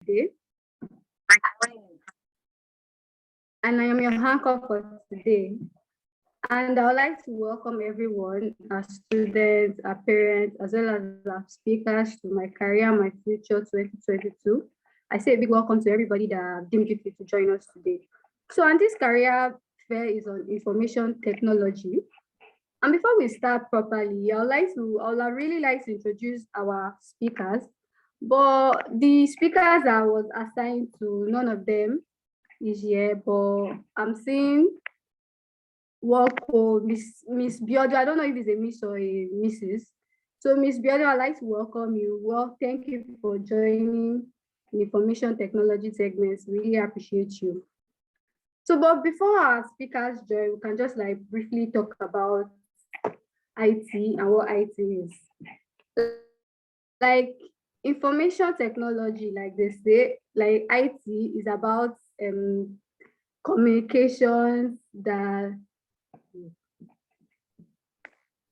today, and I am your anchor for today. And I would like to welcome everyone, our students, our parents, as well as our speakers to my career, my future 2022. I say a big welcome to everybody that deemed it fit to join us today. So, and this career fair is on information technology. And before we start properly, I would really like to introduce our speakers. But the speakers I was assigned to, none of them is here. But I'm seeing welcome Miss Biodo. I don't know if it's a Miss or a Mrs. So Miss Biodo, I'd like to welcome you. Well, thank you for joining the information technology segments. Really appreciate you. So, but before our speakers join, we can just like briefly talk about IT and what IT is. Like information technology, like they say, like IT is about communications that.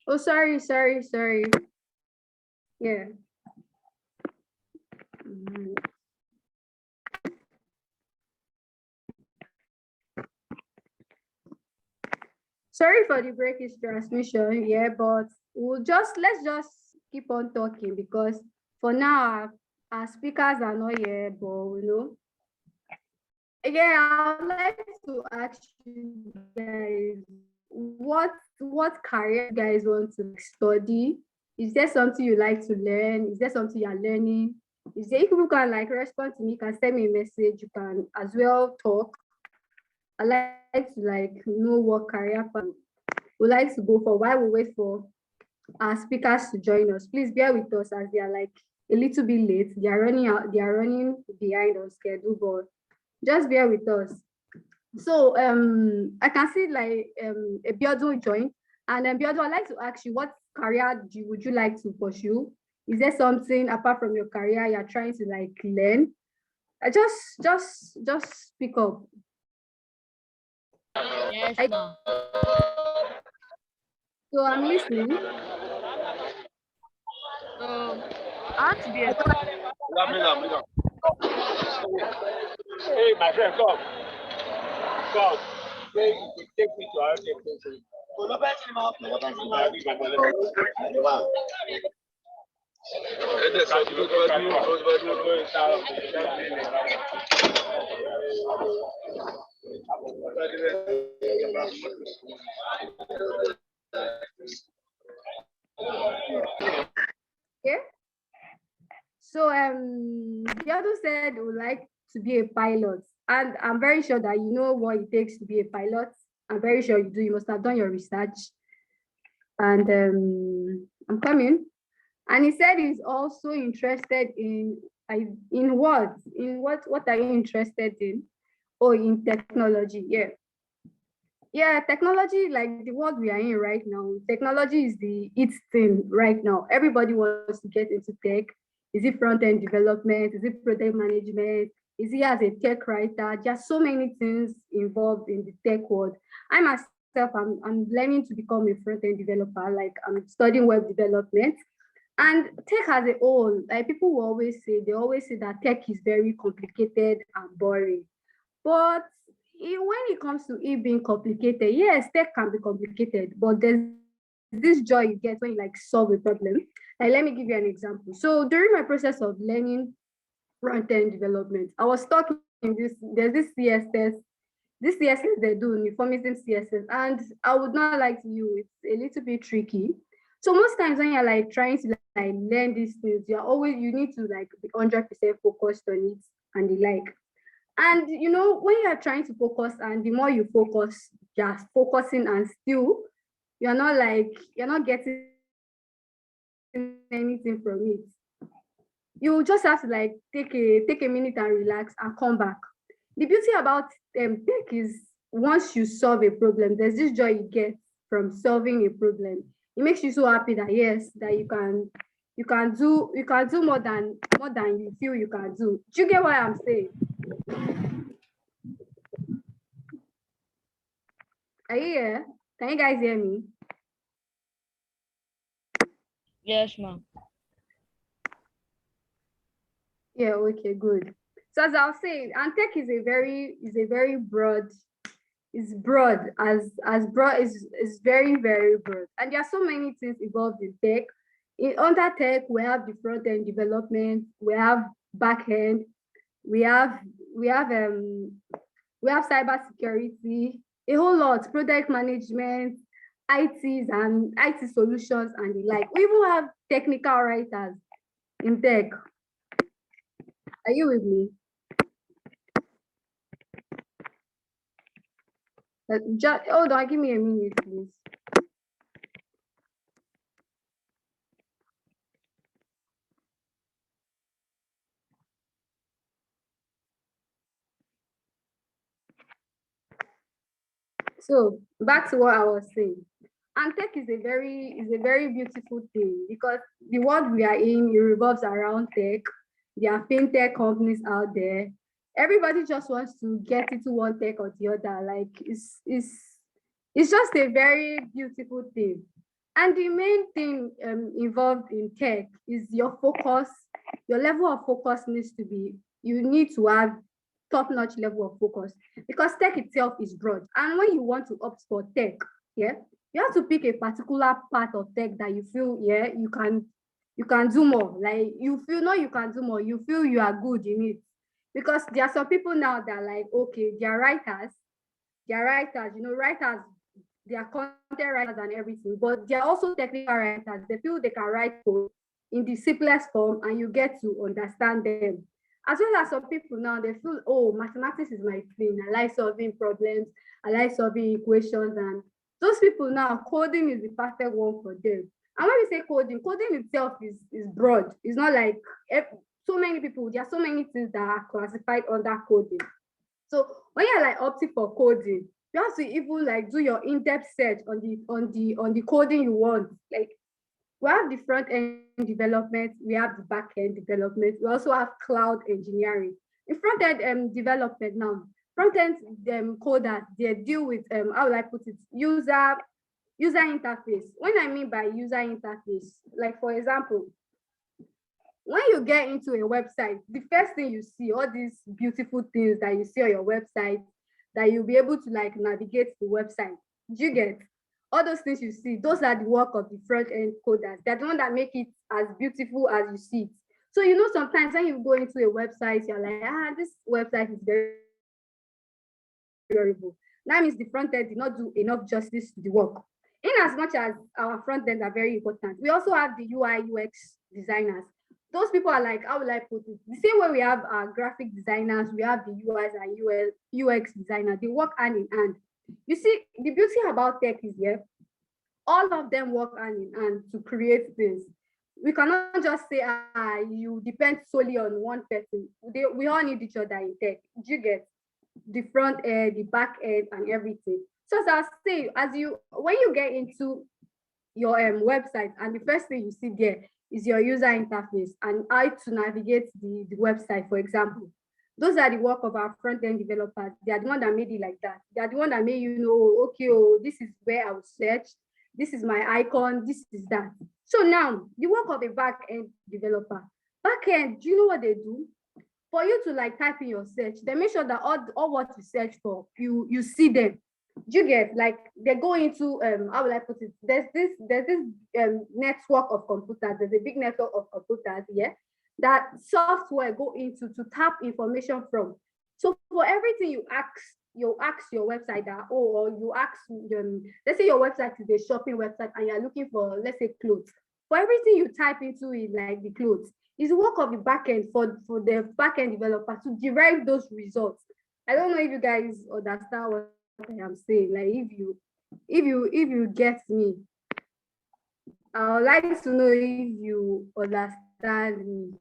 Oh, sorry. Yeah. Sorry for the breakage transmission, yeah, but let's just keep on talking because for now our speakers are not here, but again, I would like to ask you guys what career you guys want to study. Is there something you like to learn? Is there something you are learning? Is there, if you can like respond to me, you can send me a message, you can as well talk. I like to like know what career path we like to go for while we wait for our speakers to join us. Please bear with us as they are like a little bit late. They are running behind on schedule, but just bear with us. So I can see like Biodo joined, and Biodo, I'd like to ask you, what career would you like to pursue? Is there something apart from your career you're trying to like learn? Just speak up. Yes, ma'am. So I'm listening. So I want to be a Hey, my friend, come. Come. Take me to our place. Okay. So Biodo said he would like to be a pilot, and I'm very sure that you know what it takes to be a pilot. I'm very sure you do. You must have done your research. And I'm coming. And he said he's also interested in what? In what are you interested in? Oh, in technology. Yeah. Yeah, technology, like the world we are in right now, technology is the it's thing right now. Everybody wants to get into tech. Is it front-end development? Is it product management? Is he as a tech writer? Just so many things involved in the tech world. I myself, I'm learning to become a front-end developer. Like I'm studying web development. And tech as a whole, like people will they always say that tech is very complicated and boring. But when it comes to it being complicated, yes, tech can be complicated, but there's this joy you get when you like solve a problem. Like, let me give you an example. So during my process of learning front-end development, I was stuck in there's this CSS they do, uniformism CSS, and I would not like to you, it's a little bit tricky. So most times when you're like trying to like learn these things, you need to like be 100% focused on it and the like. And when you're trying to focus, and the more you focus, just focusing, and still you're not getting anything from it. You just have to like take a minute and relax and come back. The beauty about tech is once you solve a problem, there's this joy you get from solving a problem. It makes you so happy that yes, that you can do more than you feel you can do. Do you get what I'm saying? Are you here? Can you guys hear me? yes, ma'am. Yeah, okay, good. So as I was saying, and tech is a very broad, is broad as broad is very, very broad. And there are so many things involved in tech. Under tech, we have the front end development, we have back end, we have we have um we have cyber security, a whole lot, product management, ITs and IT solutions and the like. We even have technical writers in tech. Are you with me? Just hold on, give me a minute, please. So back to what I was saying. And tech is a very beautiful thing because the world we are in, it revolves around tech. There are fintech companies out there. Everybody just wants to get into one tech or the other. Like it's just a very beautiful thing. And the main thing involved in tech is your focus. Your level of focus needs to be, you need to have top-notch level of focus because tech itself is broad. And when you want to opt for tech, yeah, you have to pick a particular part of tech that you feel, yeah, you can do more. Like you feel no, you can do more. You feel you are good in it. Because there are some people now that are like, okay, they are writers, you know, writers, they are content writers and everything, but they are also technical writers. They feel they can write code in the simplest form and you get to understand them. As well as some people now, they feel, oh, mathematics is my thing. I like solving problems. I like solving equations. And those people now, coding is the perfect one for them. And when we say coding, coding itself is broad. It's not like so many people, there are so many things that are classified under coding. So when you're like opting for coding, you have to even like do your in-depth search on the coding you want. Like we have the front end development, we have the back end development, we also have cloud engineering. In front end development now, front end coders, they deal with how will I put it, user interface. When I mean by user interface, like for example, when you get into a website, the first thing you see, all these beautiful things that you see on your website, that you'll be able to like navigate the website. Do you get all those things you see? Those are the work of the front end coders. They're the one that make it as beautiful as you see it. So you know, sometimes when you go into a website, you're like, this website is very variable. That means the front end did not do enough justice to the work. In as much as our front ends are very important, we also have the UI UX designers. Those people are like, how will I put it? The same way we have our graphic designers, we have the UIs and UX designers. They work hand in hand. You see, the beauty about tech is all of them work hand in hand to create things. We cannot just say, you depend solely on one person. We all need each other in tech. Do you get the front end, the back end, and everything? So as I say, when you get into your website and the first thing you see there is your user interface and how to navigate the website, for example. Those are the work of our front-end developers. They are the one that made it like that. They are the one that made you know, okay, oh, this is where I will search. This is my icon. This is that. So now, the work of a back-end developer. Back-end, do you know what they do? For you to like type in your search, they make sure that all what you search for, you see them. Do you get, like they go into how will I put it? There's this network of computers. There's a big network of computers, yeah, that software go into to tap information from. So for everything you ask your website that, or you ask let's say your website is a shopping website and you're looking for, let's say, clothes. For everything you type into it, like the clothes, is the work of the backend for the backend developer to derive those results. I don't know if you guys understand what I am saying. Like if you get me, I would like to know if you understand me.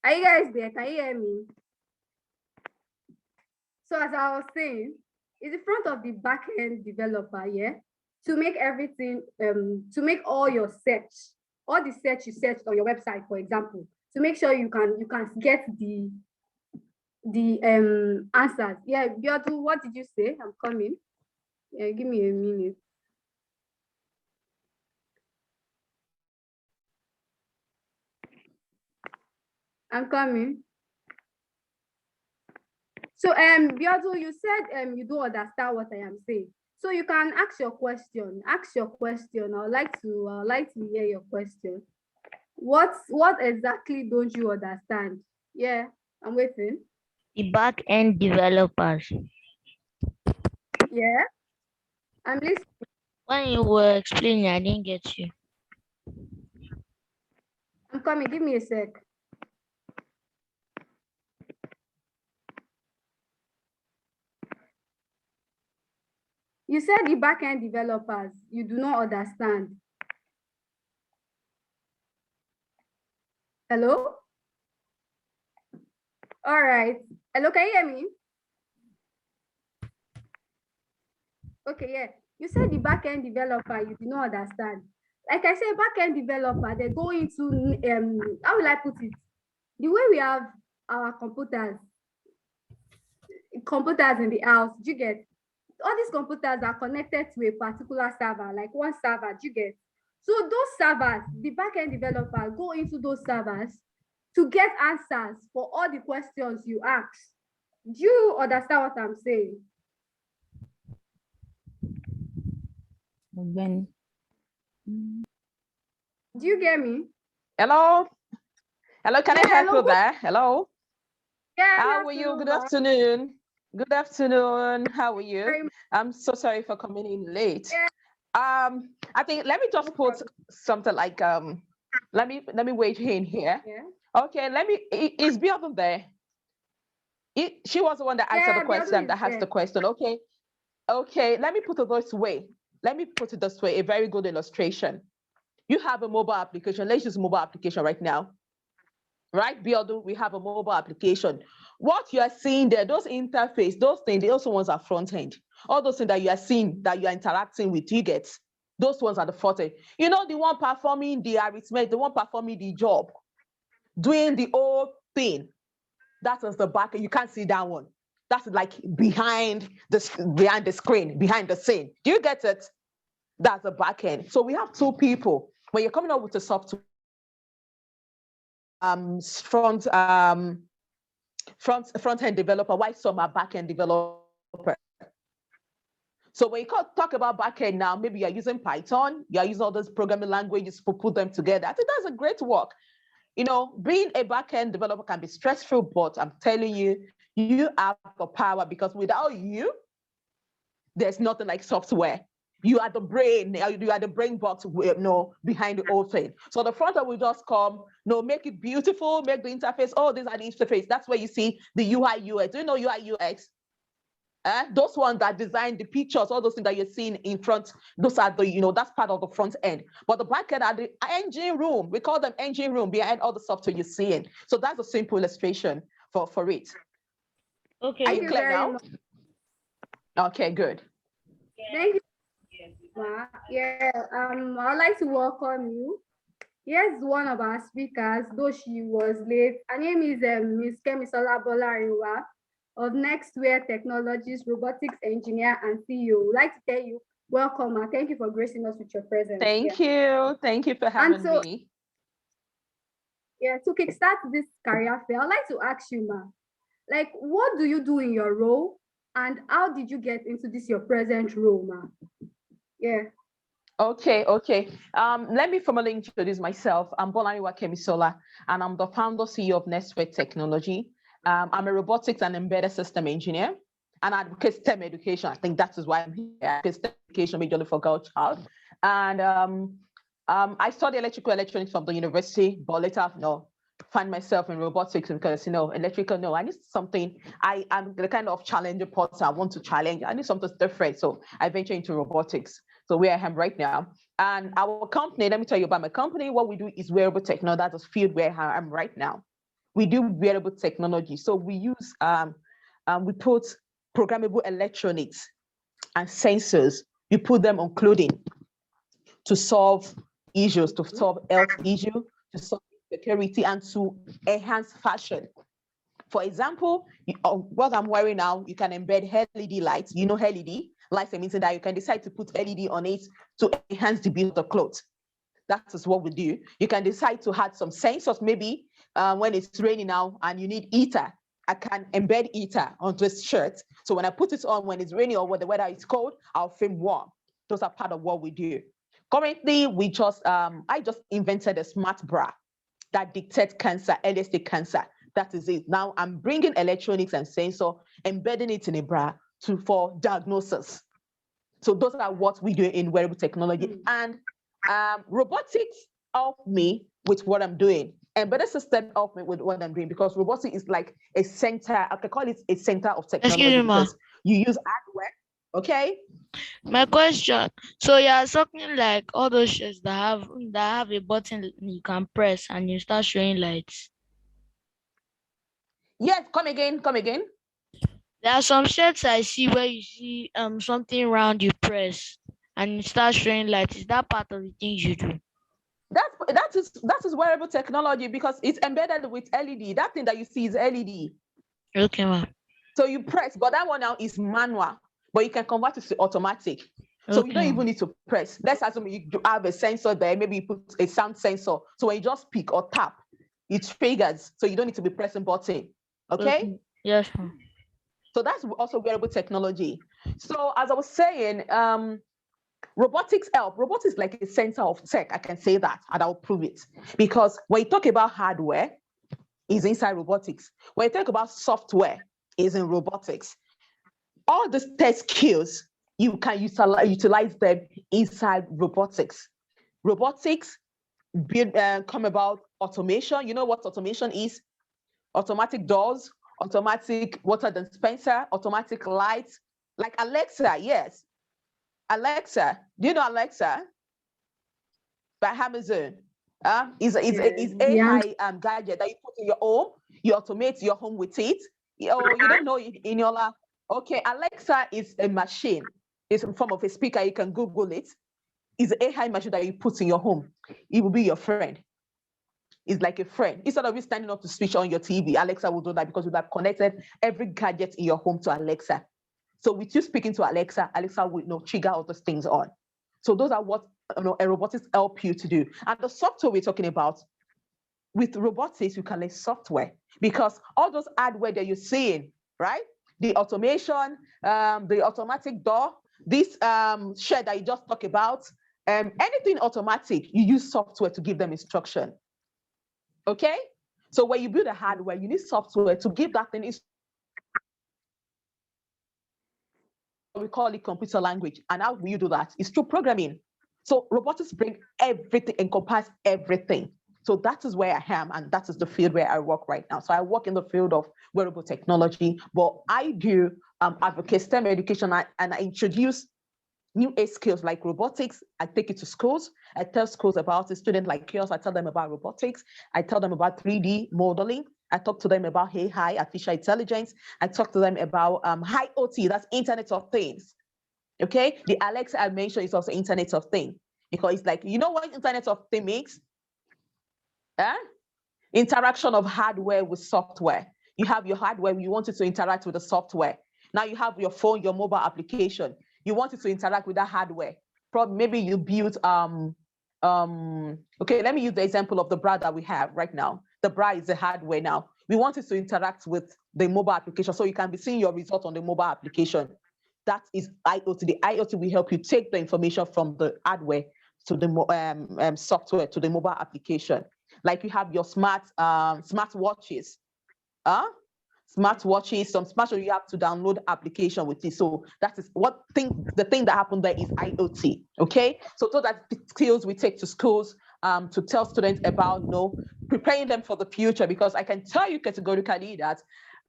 Are you guys there? Can you hear me? So as I was saying, it's in front of the back-end developer, yeah, to make everything, to make all your search, all the search you searched on your website, for example, to make sure you can get the answers. Yeah, Biodu, what did you say? I'm coming. Yeah, give me a minute. I'm coming. So, Biodu, you said you don't understand what I am saying. So you can ask your question. Ask your question. I'd like to hear your question. What exactly don't you understand? Yeah, I'm waiting. The back end developers. Yeah, I'm listening. When you were explaining, I didn't get you. I'm coming. Give me a sec. You said the backend developers, you do not understand. Hello? All right. Hello, can you hear me? Okay, yeah. You said the backend developer, you do not understand. Like I said, backend developer, they go into how will I put it? The way we have our computers in the house, do you get? All these computers are connected to a particular server, like one server, do you get? So those servers, the backend developer go into those servers to get answers for all the questions you ask. Do you understand what I'm saying? When Do you get me? Hello? Hello, can I help hello. you there? Hello? Yeah, How are you? Good afternoon. Good afternoon. How are you? I'm so sorry for coming in late. Yeah. I think let me just put something like let me wait in here. Yeah. Okay, is Biodu there? She was the one that answered the question, that has the question. Okay, let me put it this way. A very good illustration. You have a mobile application. Let's use mobile application right now. Right, Biodu, we have a mobile application. What you are seeing there, those interface, those things, those ones are front end. All those things that you are seeing, that you are interacting with, you get, those ones are the front end. You know, the one performing the arithmetic, the one performing the job, doing the whole thing, that is the back end. You can't see that one. That's like behind the screen, behind the scene. Do you get it? That's the back end. So we have two people. When you're coming up with a software, front end developer, why some are back end developer. So when you talk about back end now, maybe you're using Python, you're using all those programming languages to put them together. I think that's a great work. You know, being a back end developer can be stressful, but I'm telling you, you have the power, because without you, there's nothing like software. You are the brain, you are the brain box, behind the whole thing. So the front end will just come, make it beautiful, make the interface. Oh, these are the interface. That's where you see the UI UX. Do you know UI UX? Those ones that design the pictures, all those things that you're seeing in front, those are the, that's part of the front end. But the back end are the engine room. We call them engine room, behind all the software you're seeing. So that's a simple illustration for it. Okay. Are you clear now? Okay, good. Thank you. Yeah, I'd like to welcome you. Here's one of our speakers, though she was late. Her name is Ms. Kemisola Bolarinwa of NextWear Technologies, Robotics Engineer and CEO. We'd like to tell you, welcome, and thank you for gracing us with your presence. Thank you. Thank you for having me. Yeah, to kickstart this career fair, I'd like to ask you, ma, like, what do you do in your role, and how did you get into this your present role, ma? Yeah. Okay. Let me formally introduce myself. I'm Bolarinwa Kemisola, and I'm the founder CEO of NextWear Technologies. I'm a robotics and embedded system engineer, and I advocate STEM education. I think that is why I'm here. I advocate STEM education majorly for girl child. And I studied electrical electronics from the university, but later, find myself in robotics because, electrical, I need something. I am the kind of challenger person. I want to challenge. I need something different. So I venture into robotics. So where I am right now. And our company, let me tell you about my company. What we do is wearable technology. That's the field where I am right now. We do wearable technology. So we use, we put programmable electronics and sensors. We put them on clothing to solve issues, to solve health issues, to solve security, and to enhance fashion. For example, what I'm wearing now, you can embed LED lights. You know LED lights, means that you can decide to put LED on it to enhance the beauty of the clothes. That is what we do. You can decide to add some sensors, maybe when it's raining now and you need heater, I can embed heater onto a shirt. So when I put it on when it's raining or when the weather is cold, I'll feel warm. Those are part of what we do. Currently, I just invented a smart bra that detects cancer, early stage cancer. That is it. Now I'm bringing electronics and sensor, embedding it in a bra for diagnosis. So those are what we do in wearable technology. And robotics help me with what I'm doing. Embedded system help me with what I'm doing because robotics is like a center. I can call it a center of technology. Excuse me, ma. Because you use hardware. Okay. My question. So you are something like all those shirts that have a button you can press and you start showing lights. Yes. Come again. There are some shirts I see where you see something round you press and it starts showing lights. Is that part of the things you do? That is wearable technology because it's embedded with LED. That thing that you see is LED. Okay, ma'am. So you press, but that one now is manual, but you can convert it to automatic. So you don't even need to press. Let's assume you have a sensor there. Maybe you put a sound sensor. So when you just speak or tap, it triggers. So you don't need to be pressing button. Okay? Yes, ma'am. So that's also wearable technology. So as I was saying, robotics help. Robotics is like a center of tech. I can say that, and I'll prove it. Because when you talk about hardware, is inside robotics. When you talk about software, is in robotics. All the tech skills, you can utilize them inside robotics. Robotics come about automation. You know what automation is? Automatic doors, automatic water dispenser, automatic lights, like Alexa. Yes, Alexa. Do you know Alexa? By Amazon. Is AI gadget that you put in your home. You automate your home with it. Or you don't know it in your lab. Okay, Alexa is a machine. It's in form of a speaker. You can Google it. It's an AI machine that you put in your home. It will be your friend. It's like a friend. Instead of you standing up to switch on your TV, Alexa will do that because you have connected every gadget in your home to Alexa. So with you speaking to Alexa, Alexa will trigger all those things on. So those are what a robotics help you to do. And the software we're talking about, with robotics, you can learn software because all those hardware that you're seeing, right? The automation, the automatic door, this shed that you just talked about, anything automatic, you use software to give them instruction. Okay? So when you build a hardware, you need software to give that thing. We call it computer language. And how will you do that? It's through programming. So robotics bring everything, encompass everything. So that is where I am, and that is the field where I work right now. So I work in the field of wearable technology, but I do advocate STEM education, and I introduce new age skills like robotics. I take it to schools. I tell schools about it. Students like yours, I tell them about robotics. I tell them about 3D modeling. I talk to them about AI, artificial intelligence. I talk to them about IoT, that's Internet of Things. Okay, the Alexa I mentioned is also Internet of Things because it's like, you know what Internet of Things means? Interaction of hardware with software. You have your hardware, you want it to interact with the software. Now you have your phone, your mobile application. You want it to interact with that hardware. Probably maybe you built okay, let me use the example of the bra that we have right now. The bra is the hardware now. We want it to interact with the mobile application so you can be seeing your result on the mobile application. That is IoT. The IoT will help you take the information from the hardware to the software to the mobile application. Like you have your smart watches. Smartwatches, some smartwatches you have to download application with it. So that is the thing that happened there is IoT. Okay, so those are the skills we take to schools to tell students about preparing them for the future, because I can tell you categorically that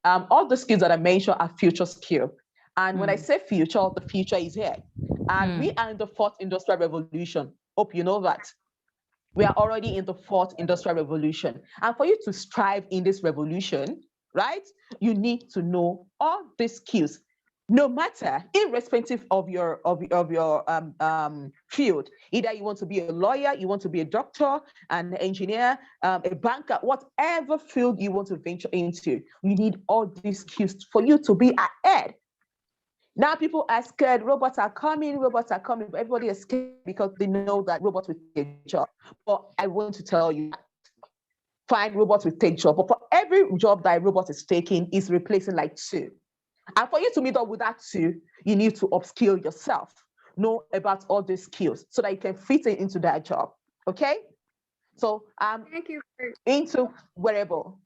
all the skills that I mentioned are future skills. And when I say future, the future is here. And we are in the fourth industrial revolution. Hope you know that. We are already in the fourth industrial revolution. And for you to strive in this revolution, right, you need to know all these skills, no matter, irrespective of your field. Either you want to be a lawyer, you want to be a doctor, an engineer, a banker, whatever field you want to venture into, you need all these skills for you to be ahead. Now people are scared, robots are coming, but everybody is scared because they know that robots will take a job. But I want to tell you, fine, robots will take job, but for every job that a robot is taking, is replacing like 2. And for you to meet up with that 2, you need to upskill yourself, know about all these skills so that you can fit it into that job. Okay? So Thank you. into wearable.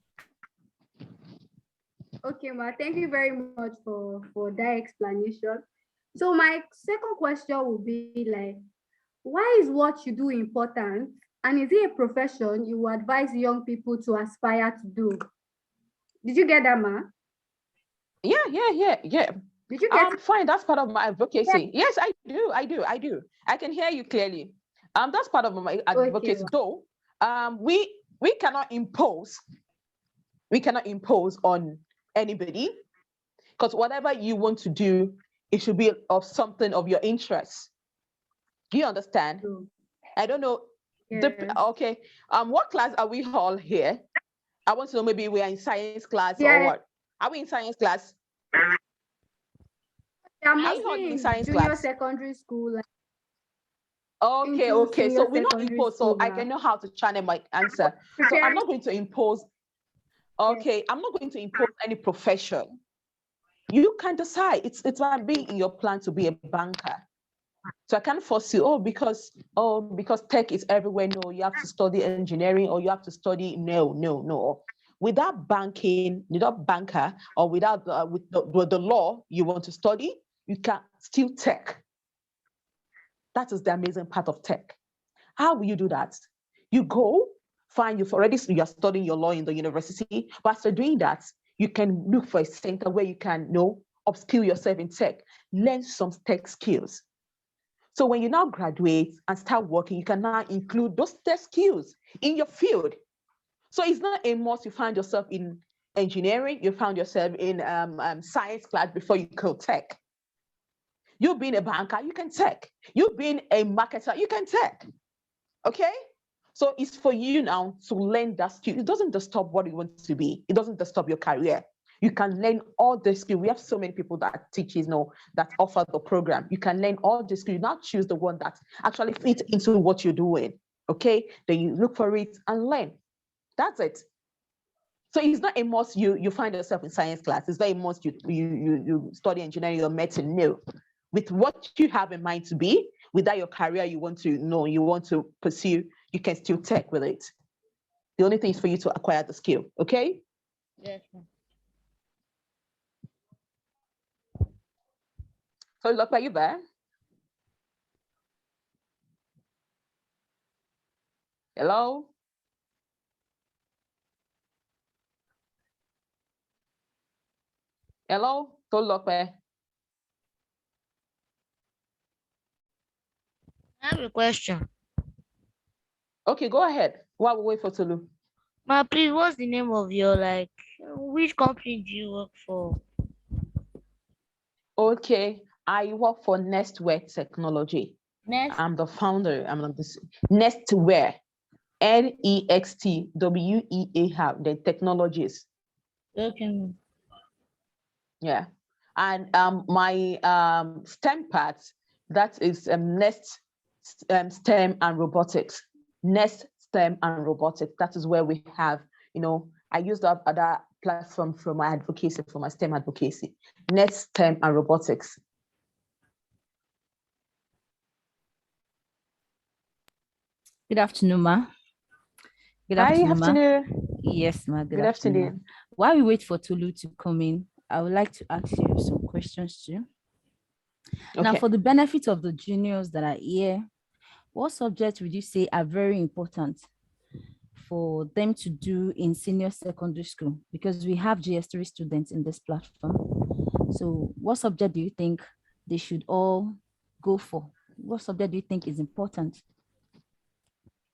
Okay, Ma, thank you very much for that explanation. So my second question would be like, why is what you do important? And is it a profession you would advise young people to aspire to do? Did you get that, Ma? Yeah. Did you get Fine, that's part of my advocacy. Yes, I do. I can hear you clearly. That's part of my advocacy. Okay. Though, we cannot impose on anybody, because whatever you want to do, it should be of something of your interest. Do you understand? I don't know. Yes. Okay. What class are we all here? I want to know, maybe we are in science class Yeah. or what? Are we in science class? I'm Are you all mostly in in science junior class? secondary school. Okay. So we're not secondary imposed, so school, I Ma. can know how to channel my answer. So I'm not going to impose. Okay, I'm not going to impose any profession. You can decide. It might be in your plan to be a banker. So I can't force you, because tech is everywhere. No, you have to study engineering, or you have to study. No. Without banker, or without with the law you want to study, you can still tech. That is the amazing part of tech. How will you do that? You go, fine, you're studying your law in the university, but after doing that, you can look for a center where you can upskill yourself in tech, learn some tech skills. So when you now graduate and start working, you can now include those tech skills in your field. So it's not a must you find yourself in engineering, you found yourself in science class before you go tech. You being a banker, you can tech. You being a marketer, you can tech. Okay? So it's for you now to learn that skill. It doesn't disturb what you want to be. It doesn't disturb your career. You can learn all the skills. We have so many people that teaches that offer the program. You can learn all the skills. You now choose the one that actually fits into what you're doing. Okay? Then you look for it and learn. That's it. So it's not a must you find yourself in science class. It's not a must you study engineering or medicine. No. With what you have in mind to be, with that your career you want to pursue, you can still tech with it. The only thing is for you to acquire the skill. Okay? Yes. So look, are you there? Hello? Hello? Tolu. I have a question. Okay, go ahead. While we wait for Tolu. Ma, please, what's the name of your, which company do you work for? Okay, I work for NextWear Technology. Next. I'm the founder. I'm on this NextWear, NextWear, the technologies. Okay. Yeah, and my STEM part, that is Next STEM and Robotics. Next STEM and Robotics. That is where we have, I used up other platform for my advocacy, for my STEM advocacy. Next STEM and Robotics. Good afternoon, Ma. Good afternoon. Yes, Ma. Good afternoon. While we wait for Tolu to come in, I would like to ask you some questions too. Okay. Now, for the benefit of the juniors that are here, what subjects would you say are very important for them to do in senior secondary school? Because we have GS3 students in this platform. So what subject do you think they should all go for? What subject do you think is important?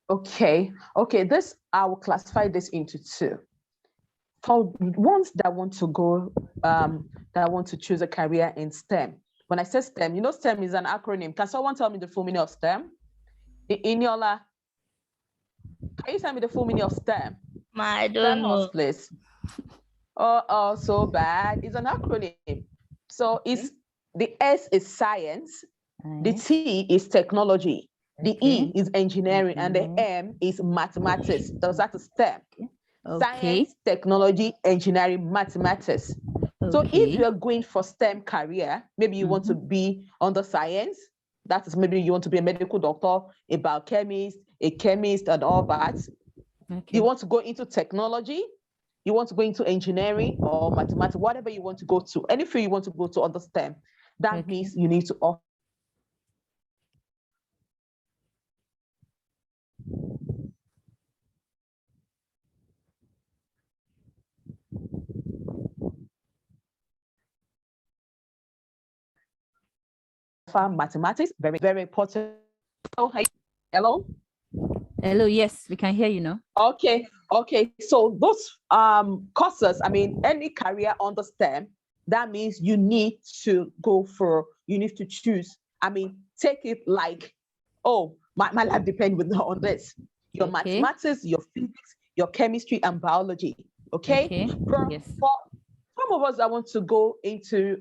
Okay, this, I will classify this into 2. For ones that want to go, that want to choose a career in STEM. When I say STEM, STEM is an acronym. Can someone tell me the full meaning of STEM? Iniola, can you tell me the full meaning of STEM? I don't know. Please. Oh, so bad. It's an acronym. So it's the S is science, the T is technology, the E is engineering, and the M is mathematics. Those are the STEM. Science, technology, engineering, mathematics. So if you're going for STEM career, maybe you want to be under science, that is maybe you want to be a medical doctor, a biochemist, a chemist, and all that. You want to go into technology, you want to go into engineering or mathematics, whatever you want to go to, any field you want to go to under STEM, that means you need to offer mathematics, very, very important. Oh, hello? Hello, yes, we can hear you now. Okay. So those courses, I mean, any career under STEM, that means you need to choose. I mean, take it like, oh, my life depends on this. Your mathematics, your physics, your chemistry and biology. Okay. For some of us that want to go into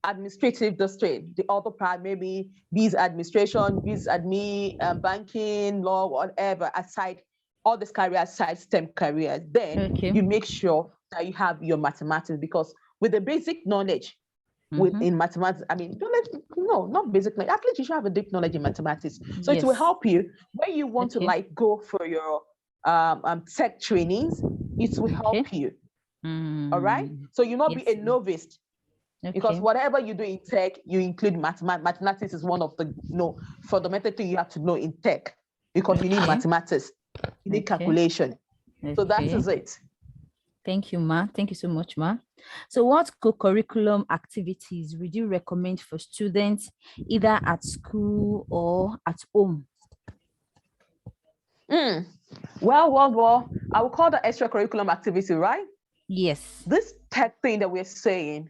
administrative district, the other part, maybe biz administration, biz admin, banking, law, whatever, aside all this career aside STEM careers, then you make sure that you have your mathematics, because with the basic knowledge in mathematics, I mean, not basic knowledge, at least you should have a deep knowledge in mathematics. So it will help you when you want to like go for your tech trainings, it will help you. All right. So you not be a novice. Because whatever you do in tech, you include mathematics. Mathematics is one of the fundamental things you have to know in tech, because you need mathematics, you need calculation. So that is it. Thank you, Ma. Thank you so much, Ma. So what co-curriculum activities would you recommend for students either at school or at home? Well, I will call that extracurriculum activity, right? Yes. This tech thing that we're saying,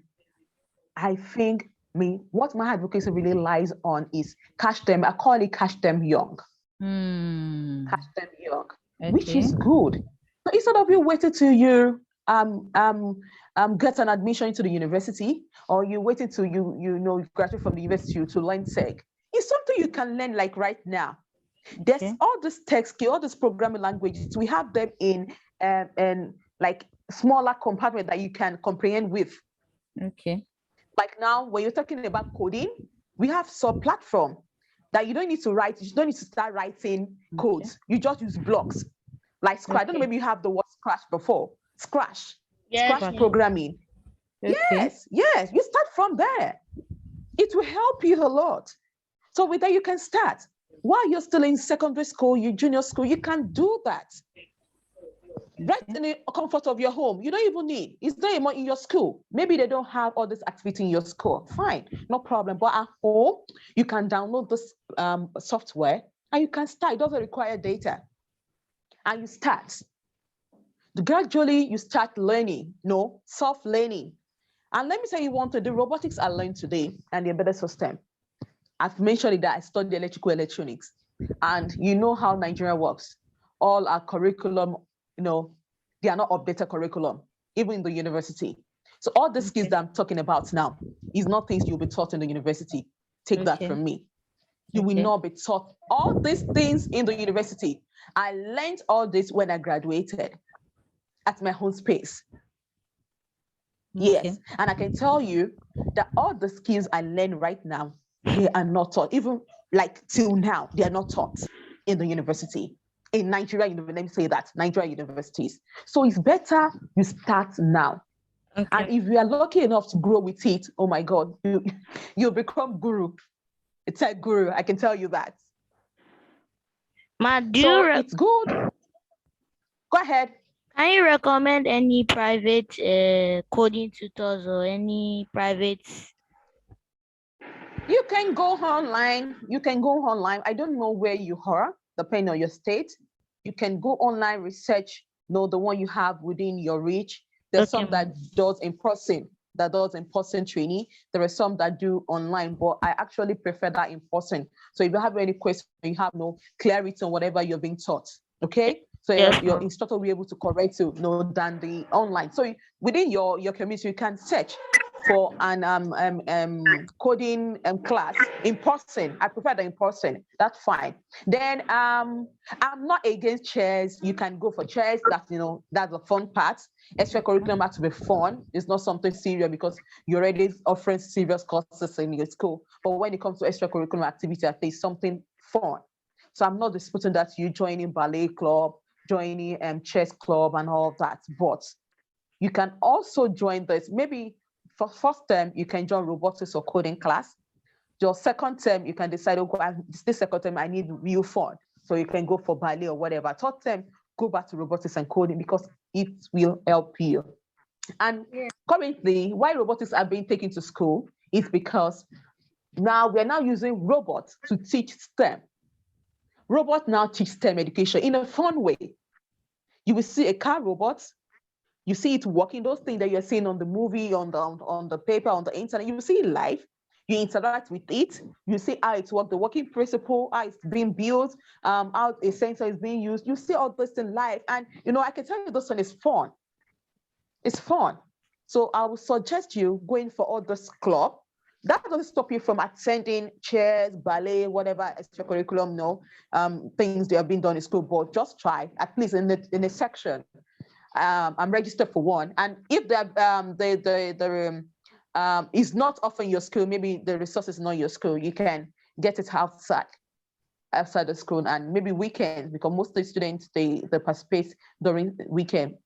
I think what my advocacy really lies on is catch them. I call it catch them young. Catch them young, which is good. So instead of you waiting till you get an admission into the university, or you waiting till you graduate from the university to learn tech, it's something you can learn like right now. There's all this tech skill, all these programming languages. We have them in like smaller compartment that you can comprehend with. Like now, when you're talking about coding, we have some platform that you don't need to write. You don't need to start writing codes. You just use blocks. Like Scratch. I don't know, maybe you have the word Scratch before. Scratch programming. Yes. You start from there. It will help you a lot. So with that, you can start. While you're still in secondary school, you junior school, you can do that. Right in the comfort of your home. You don't even need, it's not even in your school. Maybe they don't have all this activity in your school. Fine, no problem. But at home, you can download this software and you can start. It doesn't require data. And you start. Gradually, you start learning, self-learning. And let me tell you one thing, the robotics I learned today and the embedded system. I've mentioned that I studied electrical electronics. And you know how Nigeria works. All our curriculum, they are not updated curriculum, even in the university. So all the skills that I'm talking about now is not things you'll be taught in the university. Take that from me. You will not be taught all these things in the university. I learned all this when I graduated at my own space. Yes, and I can tell you that all the skills I learn right now, they are not taught. Even like till now, they are not taught in the university. In Nigeria, let me say that, Nigeria universities. So it's better you start now. And if you are lucky enough to grow with it, oh my God, you'll become guru. It's a guru, I can tell you that. It's good. Go ahead. Can you recommend any private coding tutors or any private? You can go online. I don't know where you are, depending on your state. You can go online, research, the one you have within your reach. There's some that does in person training. There are some that do online, but I actually prefer that in person. So if you have any questions, you have no clarity on whatever you're being taught, okay? So your instructor will be able to correct you, than the online. So within your community, you can search for an coding class in person. I prefer the in person. That's fine. Then I'm not against chairs. You can go for chairs. That's that's the fun part. Extracurriculum has to be fun. It's not something serious because you're already offering serious courses in your school. But when it comes to extracurricular activity, I think something fun. So I'm not disputing that you joining ballet club, joining chess club and all of that. But you can also join this. Maybe for first term, you can join robotics or coding class. Your second term, you can decide, okay, this second term, I need real fun. So you can go for ballet or whatever. Third term, go back to robotics and coding because it will help you. And currently, why robotics are being taken to school is because now we're now using robots to teach STEM. Robots now teach STEM education in a fun way. You will see a car robot, you see it working, those things that you're seeing on the movie, on the paper, on the internet, you see it live, you interact with it, you see how it works, the working principle, how it's being built, how a sensor is being used, you see all this in live. And I can tell you this one is fun. It's fun. So I would suggest you going for all this club. That doesn't stop you from attending chairs, ballet, whatever extracurriculum, things that have been done in school, but just try, at least in a section. I'm registered for one. And if the is not offering your school, maybe the resource is not your school, you can get it outside the school, and maybe weekends, because most of the students, they participate during weekend.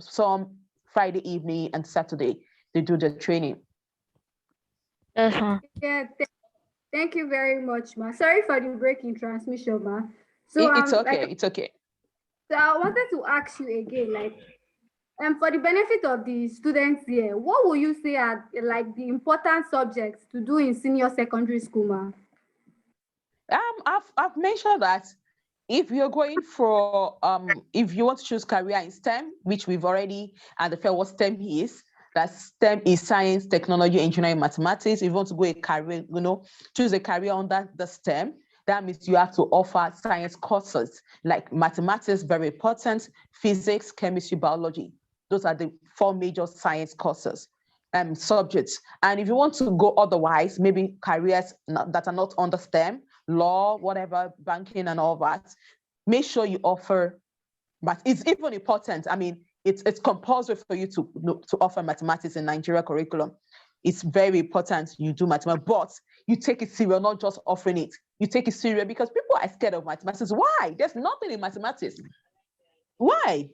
Some Friday evening and Saturday, they do the training. Yeah, thank you very much, ma. Sorry for the break in transmission, ma. So it's okay. It's okay. So I wanted to ask you again, for the benefit of the students here, what will you say are the important subjects to do in senior secondary school, ma? I've mentioned that if you're going for if you want to choose career in STEM, which we've already identified what STEM is. That STEM is science, technology, engineering, mathematics. If you want to go a career, choose a career under the STEM, that means you have to offer science courses like mathematics, very important, physics, chemistry, biology. Those are the 4 major science courses, subjects. And if you want to go otherwise, maybe careers that are not under STEM, law, whatever, banking and all that, make sure you offer, but it's even important. I mean, it's compulsory for you to offer mathematics in Nigeria curriculum. It's very important you do mathematics, but you take it serious, not just offering it. You take it serious because people are scared of mathematics. Why? There's nothing in mathematics. Why?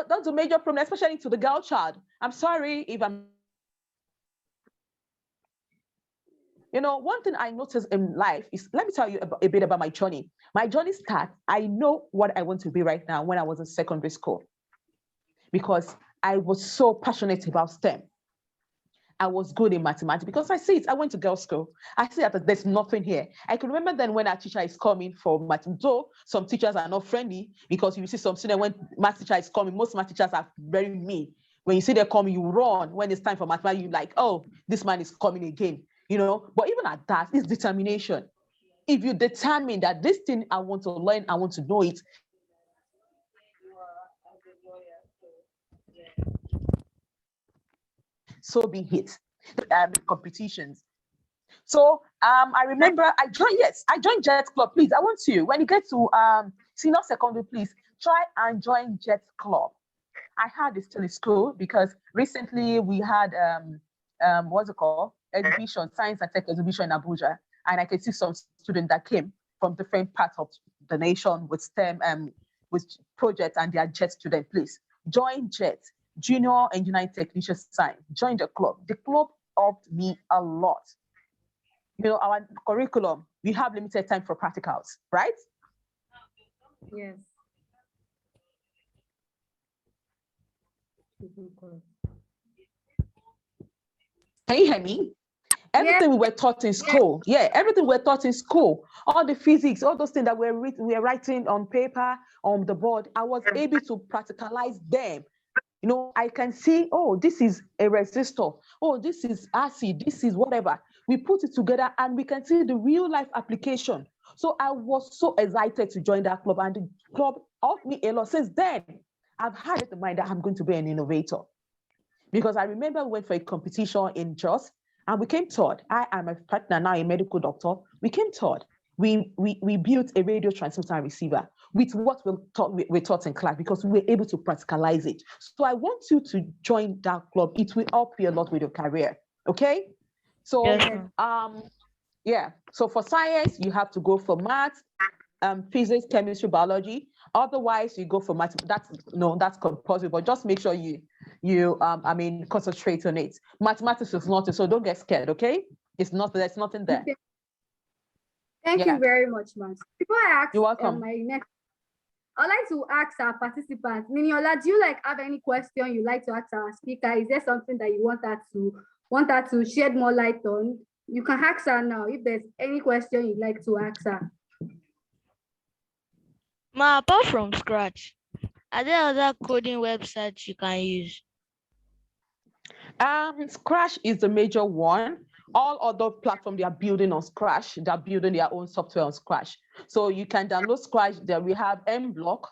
That's a major problem, especially to the girl child. I'm sorry if I'm... one thing I noticed in life is, let me tell you a bit about my journey. My journey starts, I know what I want to be right now when I was in secondary school, because I was so passionate about STEM. I was good in mathematics because I see it. I went to girls' school. I see that there's nothing here. I can remember then when our teacher is coming for mathematics, though some teachers are not friendly, because you see some students, when math teacher is coming, most math teachers are very mean. When you see them coming, you run. When it's time for mathematics, you're like, oh, this man is coming again. But even at that, it's determination. If you determine that this thing I want to learn, I want to know it, so be it. Competitions. So I remember I joined Jet Club. Please, I want you, when you get to senior secondary, please try and join Jet Club. I had this still in school because recently we had what's it called? Exhibition, science and tech exhibition in Abuja. And I could see some students that came from different parts of the nation with STEM with projects, and they are Jet students. Please join Jet, Junior Engineering Technician Science. Join the club. The club helped me a lot. Our curriculum, we have limited time for practicals, right? Yes. Can you hear me? Everything we were taught in school, everything we were taught in school, all the physics, all those things that we were writing on paper, on the board, I was able to practicalize them. I can see, oh, this is a resistor. Oh, this is acid. This is whatever. We put it together and we can see the real life application. So I was so excited to join that club, and the club helped me a lot. Since then, I've had it in mind that I'm going to be an innovator, Because I remember we went for a competition in Jos and we came third. I am a partner now, a medical doctor. We came third. We built a radio transmitter and receiver with what we taught in class because we were able to practicalize it. So I want you to join that club. It will help you a lot with your career. Okay? So yeah. So for science, you have to go for math, physics, chemistry, biology. Otherwise, you go for math. That's compulsory. But just make sure you concentrate on it. Mathematics is nothing, so don't get scared. Okay? It's not. There's nothing there. Thank you very much, ma'am. Before I ask You're welcome. my next, I'd like to ask our participants, Niniola, do you have any question you'd like to ask our speaker? Is there something that you want her to shed more light on? You can ask her now if there's any question you'd like to ask her. Ma, apart from Scratch, are there other coding websites you can use? Scratch is the major one. All other platforms, they are building on Scratch. They're building their own software on Scratch. So you can download Scratch. There we have MBlock.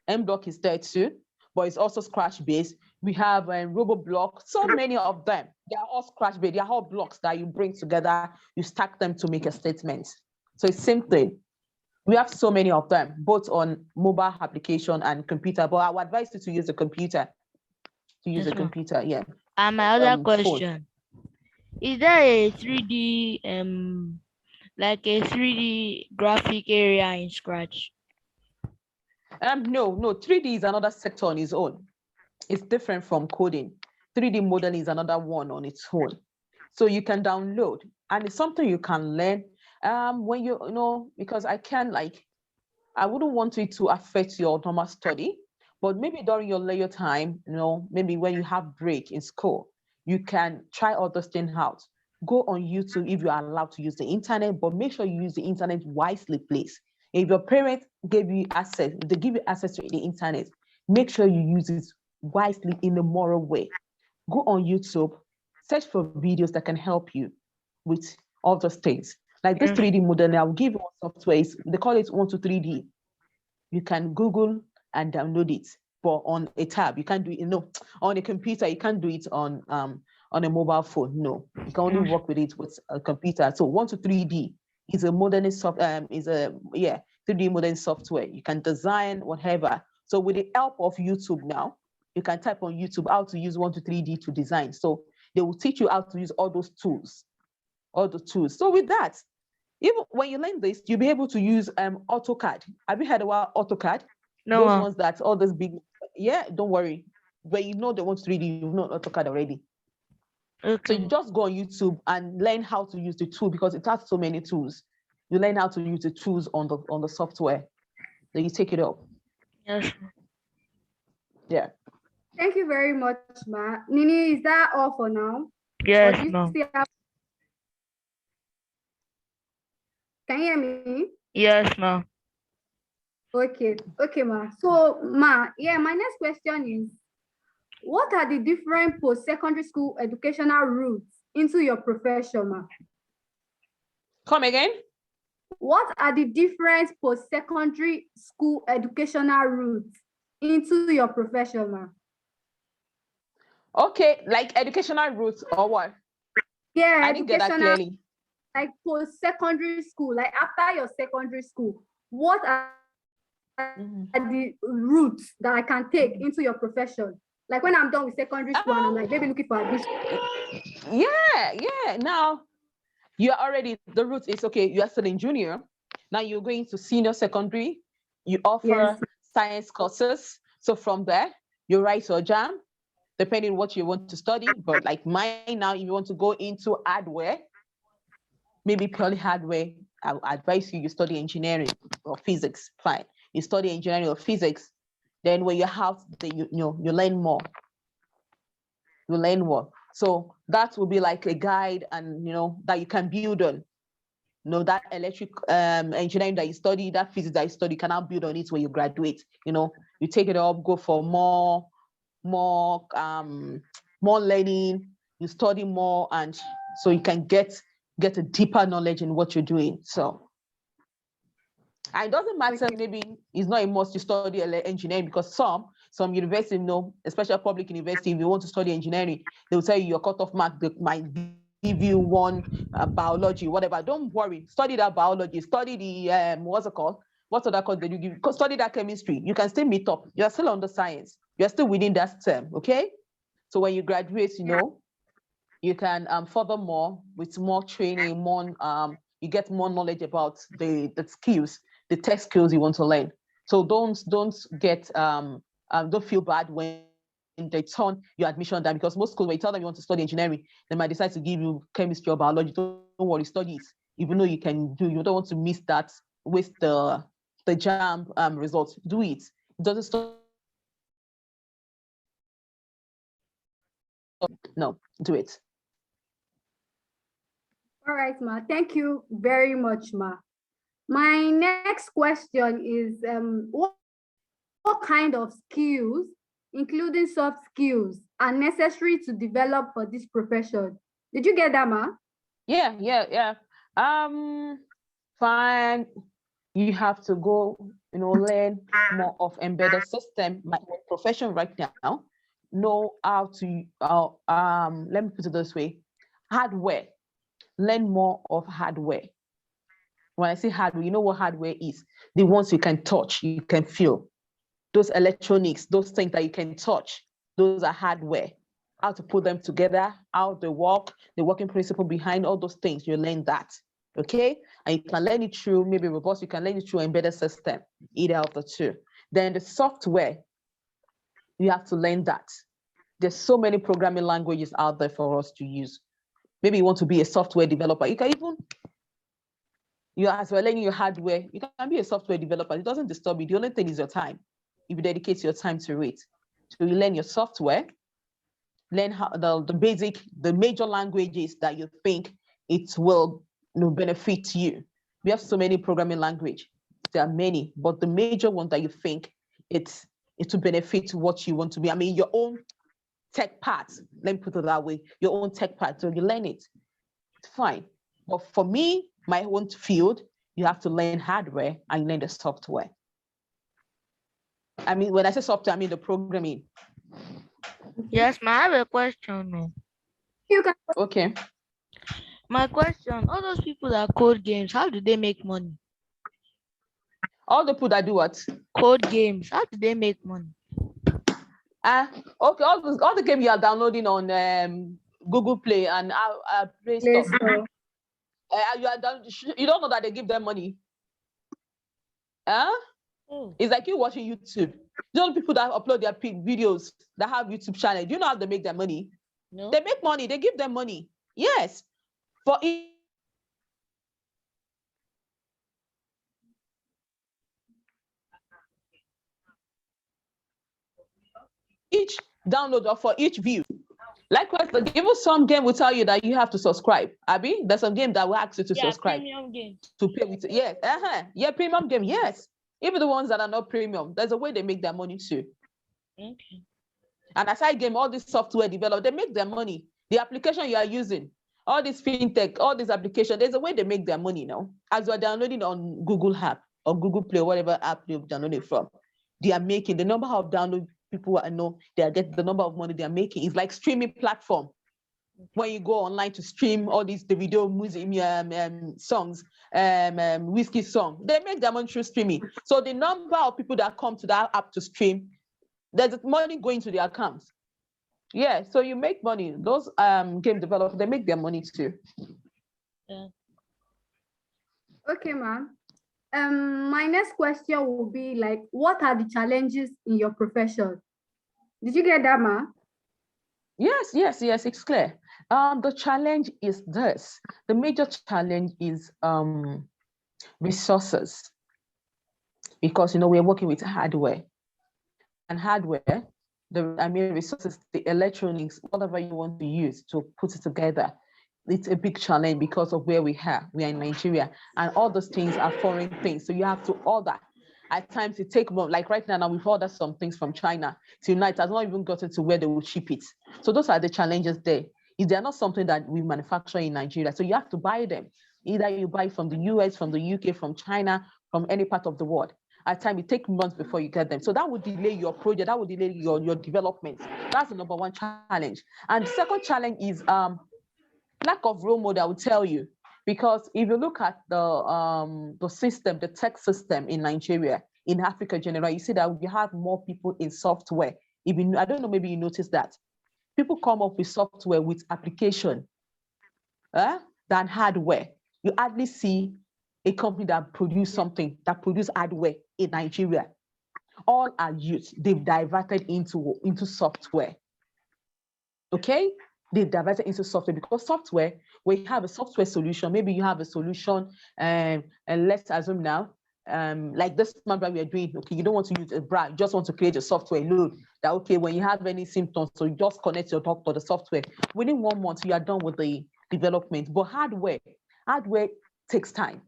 MBlock is there too, but it's also Scratch based. We have Roboblock. So many of them. They are all Scratch based. They are all blocks that you bring together. You stack them to make a statement. So it's same thing. We have so many of them, both on mobile application and computer. But I would advise you to use a computer. Computer, yeah. And my other question. Is there a 3D like a 3D graphic area in Scratch? No, 3D is another sector on its own. It's different from coding. 3D modeling is another one on its own. So you can download, and it's something you can learn when because I wouldn't want it to affect your normal study, but maybe during your leisure time, maybe when you have break in school, you can try all those things out. Go on YouTube if you are allowed to use the internet, but make sure you use the internet wisely, please. If your parents gave you access, they give you access to the internet, make sure you use it wisely in a moral way. Go on YouTube, search for videos that can help you with all those things. Like this 3D model, I'll give you software. They call it 123D. You can Google and download it, but on a tab. You can't do it, on a computer. You can't do it on a mobile phone. No, you can only work with it with a computer. So 123D is a modern 3D modern software. You can design whatever. So with the help of YouTube now, you can type on YouTube how to use 123D to design. So they will teach you how to use all those tools, So with that, even when you learn this, you'll be able to use AutoCAD. Have you heard about AutoCAD? No. Those ones that all those big, don't worry. When you know they want 3D, you know AutoCAD already. Okay. So you just go on YouTube and learn how to use the tool because it has so many tools. You learn how to use the tools on the software. Then you take it up. Yes. Yeah. Thank you very much, Ma. Nini, is that all for now? Yes, ma'am. Can you hear me? Yes, ma'am. Okay, Ma. So, Ma, my next question is, what are the different post-secondary school educational routes into your profession, Ma? Come again? What are the different post-secondary school educational routes into your profession, Ma? Okay, like educational routes or what? Yeah, I didn't get that clearly. Like post-secondary school, like after your secondary school, what are the routes that I can take into your profession? Like when I'm done with secondary school and I'm like maybe looking for admission. Yeah. Now you're already, the route is okay, you're still in junior. Now you're going to senior secondary, you offer science courses. So from there, you write your JAM, depending on what you want to study. But like mine now, if you want to go into hardware, maybe purely hardware, I would advise you study engineering or physics, fine. You study engineering or physics, then when you're out, you learn more. You learn more. So that will be like a guide and, that you can build on. That electric engineering that you study, that physics that you study, you can now build on it when you graduate. You take it up, go for more learning, you study more, and so you can get a deeper knowledge in what you're doing. So it doesn't matter, maybe it's not a must to study engineering because some some university, especially public university, if you want to study engineering, they will tell you your cutoff mark, they might give you one biology, whatever. Don't worry, study that biology, study the, what's it called? What other course did you give? Study that chemistry. You can still meet up. You're still on the science. You're still within that term, okay? So when you graduate, you can furthermore, with more training, you get more knowledge about the skills, the tech skills you want to learn. So don't feel bad when they turn your admission down, because most schools, when you tell them you want to study engineering, they might decide to give you chemistry or biology. Don't worry, study it. Even though you don't want to miss that, waste the JAM results. Do it. It doesn't stop. No, do it. All right, Ma. Thank you very much, Ma. My next question is, what kind of skills, including soft skills, are necessary to develop for this profession? Did you get that, Ma? Yeah. Fine. You have to go, learn more of embedded system. My profession right now, know how to, let me put it this way, hardware. Learn more of hardware. When I say hardware, you know what hardware is? The ones you can touch, you can feel. Those electronics, those things that you can touch, those are hardware. How to put them together, how they work, the working principle behind all those things, you learn that, okay? And you can learn it through maybe robots, you can learn it through embedded system, either of the two. Then the software, you have to learn that. There's so many programming languages out there for us to use. Maybe you want to be a software developer. You can even, as we're learning your hardware, you can be a software developer. It doesn't disturb you. The only thing is your time. If you dedicate your time to it. So you learn your software, learn how the major languages that you think it will benefit you. We have so many programming language. There are many, but the major one that you think it to benefit what you want to be. I mean, your own tech part, let me put it that way, your own tech part, so you learn it, it's fine. But for me, my own field, you have to learn hardware and learn the software. I mean, when I say software, I mean the programming. Yes, ma, I have a question. You can. Okay. My question, all those people that code games, how do they make money? All the people that do what? Code games, how do they make money? Okay, all the games you are downloading on Google Play and Play Store. You don't know that they give them money. It's like you watching YouTube. You know people that upload their videos that have YouTube channel. Do you know how they make their money? No. They make money. They give them money. Yes. For each download or for each view. Likewise, even some game will tell you that you have to subscribe. Abi, there's some game that will ask you to subscribe. Premium game. To pay with, yes. Yeah, premium game, yes. Even the ones that are not premium, there's a way they make their money too. Okay. And aside game, all this software developed, they make their money. The application you are using, all this fintech, all this application, there's a way they make their money now. As you're downloading on Google app or Google Play, whatever app you've downloaded from, they are making the number of download people I know, they are getting the number of money they are making. It's like streaming platform. When you go online to stream all these the video music songs, whiskey song, they make their money through streaming. So the number of people that come to that app to stream, there's money going to their accounts. Yeah, so you make money. Those game developers, they make their money too. Yeah. Okay, ma'am. My next question will be like, what are the challenges in your profession? Did you get that, ma? Yes, it's clear. The challenge is this. The major challenge is resources, because we're working with hardware, and hardware, resources, the electronics, whatever you want to use to put it together. It's a big challenge because of where we are. We are in Nigeria, and all those things are foreign things. So you have to order. At times it takes more, like right now, we've ordered some things from China. Till now, it has not even gotten to where they will ship it. So those are the challenges there. If they're not something that we manufacture in Nigeria, so you have to buy them. Either you buy from the US, from the UK, from China, from any part of the world. At time, it takes months before you get them. So that would delay your project, that would delay your development. That's the number one challenge. And the second challenge is lack of role model, I would tell you. Because if you look at the system, the tech system in Nigeria, in Africa generally, you see that we have more people in software. I don't know, maybe you noticed that. People come up with software with application than hardware. You hardly see a company that produce something, that produce hardware in Nigeria. All are youth. They've diverted into software. Okay? They've diverted into software because software, when you have a software solution, maybe you have a solution, and let's assume now, like this smart bra we are doing, okay, you don't want to use a bra, you just want to create a software load that, okay, when you have any symptoms, so you just connect your doctor, the software. Within 1 month, you are done with the development. But hardware takes time.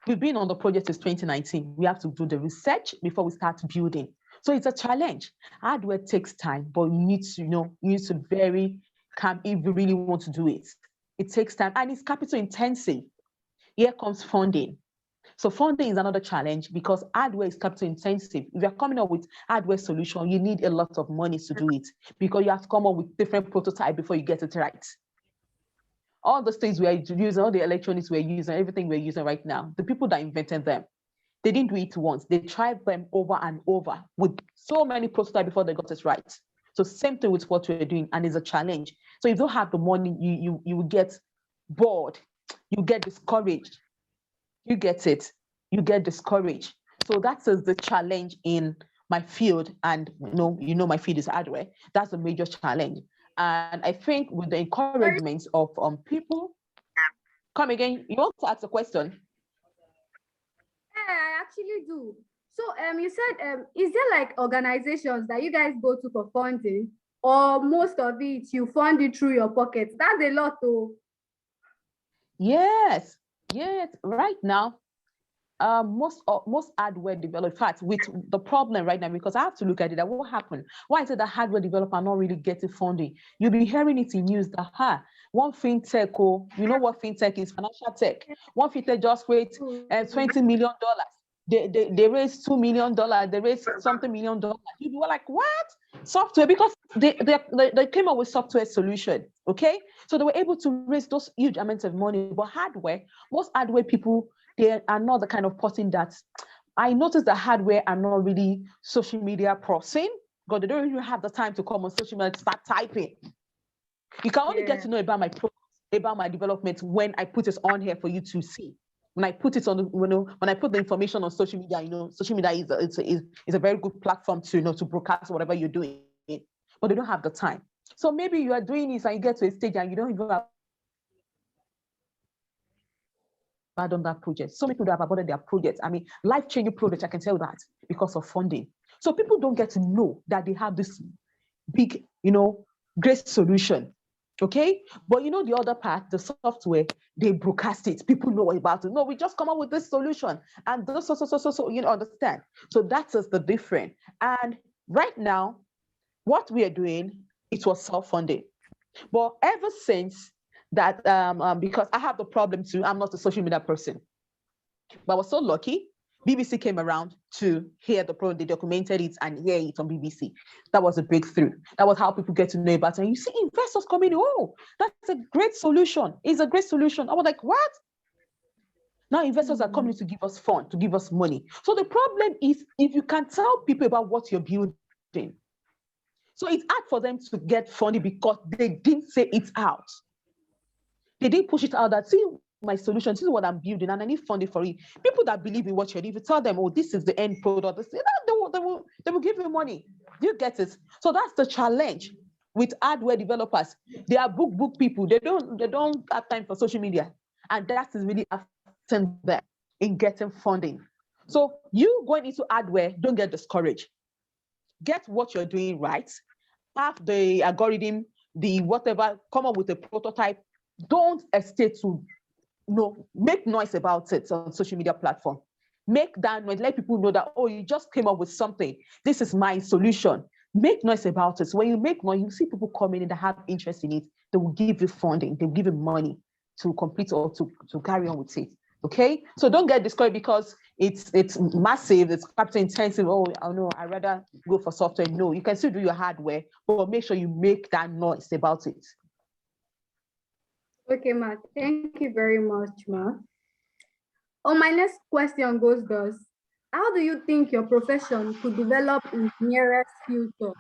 We've been on the project since 2019. We have to do the research before we start building. So it's a challenge. Hardware takes time, but you need to very calm if you really want to do it. It takes time and it's capital intensive. Here comes funding. So funding is another challenge because hardware is capital intensive. If you're coming up with hardware solution, you need a lot of money to do it because you have to come up with different prototypes before you get it right. All those things we are using, all the electronics we're using, everything we're using right now, the people that invented them, they didn't do it once. They tried them over and over with so many prototypes before they got it right. So same thing with what we're doing, and it's a challenge. So if you don't have the money, you will get bored, you get discouraged. You get it, you get discouraged. So that is the challenge in my field, and you know my field is hardware. That's a major challenge. And I think with the encouragement of people, come again, you want to ask a question? Yeah, I actually do. So you said, is there like organizations that you guys go to for funding, or most of it you fund it through your pockets? That's a lot though. Yes. Right now, most hardware developers, in fact, with the problem right now, because I have to look at it, that what happened? Why is it that hardware developers are not really getting funding? You'll be hearing it in news that one fintech, you know what fintech is, financial tech. One fintech just raised $20 million. They raised $2 million. They raised something $1 million. You were like, what? Software, because they came up with software solution. Okay, so they were able to raise those huge amounts of money. But hardware, most hardware people, they are not the kind of person that I noticed that hardware are not really social media person, because they don't even have the time to come on social media and start typing. You can only get to know about my product, about my development when I put it on here for you to see. When I put it on, when I put the information on social media, social media is a very good platform to broadcast whatever you're doing, but they don't have the time. So maybe you are doing this and you get to a stage and you don't even have on that project. So many people have aborted their projects. I mean, life-changing projects, I can tell that, because of funding. So people don't get to know that they have this big, great solution. Okay, but the other part, the software, they broadcast it. People know about it. No, we just come up with this solution, and so you understand. So that is the difference. And right now, what we are doing, it was self-funded. But ever since that, because I have the problem too, I'm not a social media person, but I was so lucky. BBC came around to hear the program, they documented it and hear it on BBC. That was a breakthrough. That was how people get to know about it. And you see investors coming, oh, that's a great solution. It's a great solution. I was like, what? Now investors are coming to give us fund, to give us money. So the problem is, if you can tell people about what you're building, so it's hard for them to get funding because they didn't say it out. They didn't push it out that, see, my solution, this is what I'm building, and I need funding for it. People that believe in what you're doing, if you tell them, oh, this is the end product, they will give you money. You get it? So that's the challenge with hardware developers. They are book people. They don't have time for social media. And that is really affecting them in getting funding. So you going into hardware, don't get discouraged. Get what you're doing right. Have the algorithm, the whatever, come up with a prototype. Don't hesitate to make noise about it on social media platform. Make that noise, let people know that, oh, you just came up with something. This is my solution. Make noise about it. So when you make noise, you see people coming in that have interest in it. They will give you funding. They will give you money to complete or to carry on with it. Okay? So don't get discouraged, because it's massive, it's capital intensive. Oh, no, I'd rather go for software. No, you can still do your hardware, but make sure you make that noise about it. Okay, Ma. Thank you very much, Ma. Oh, my next question goes thus. How do you think your profession could develop in nearest future?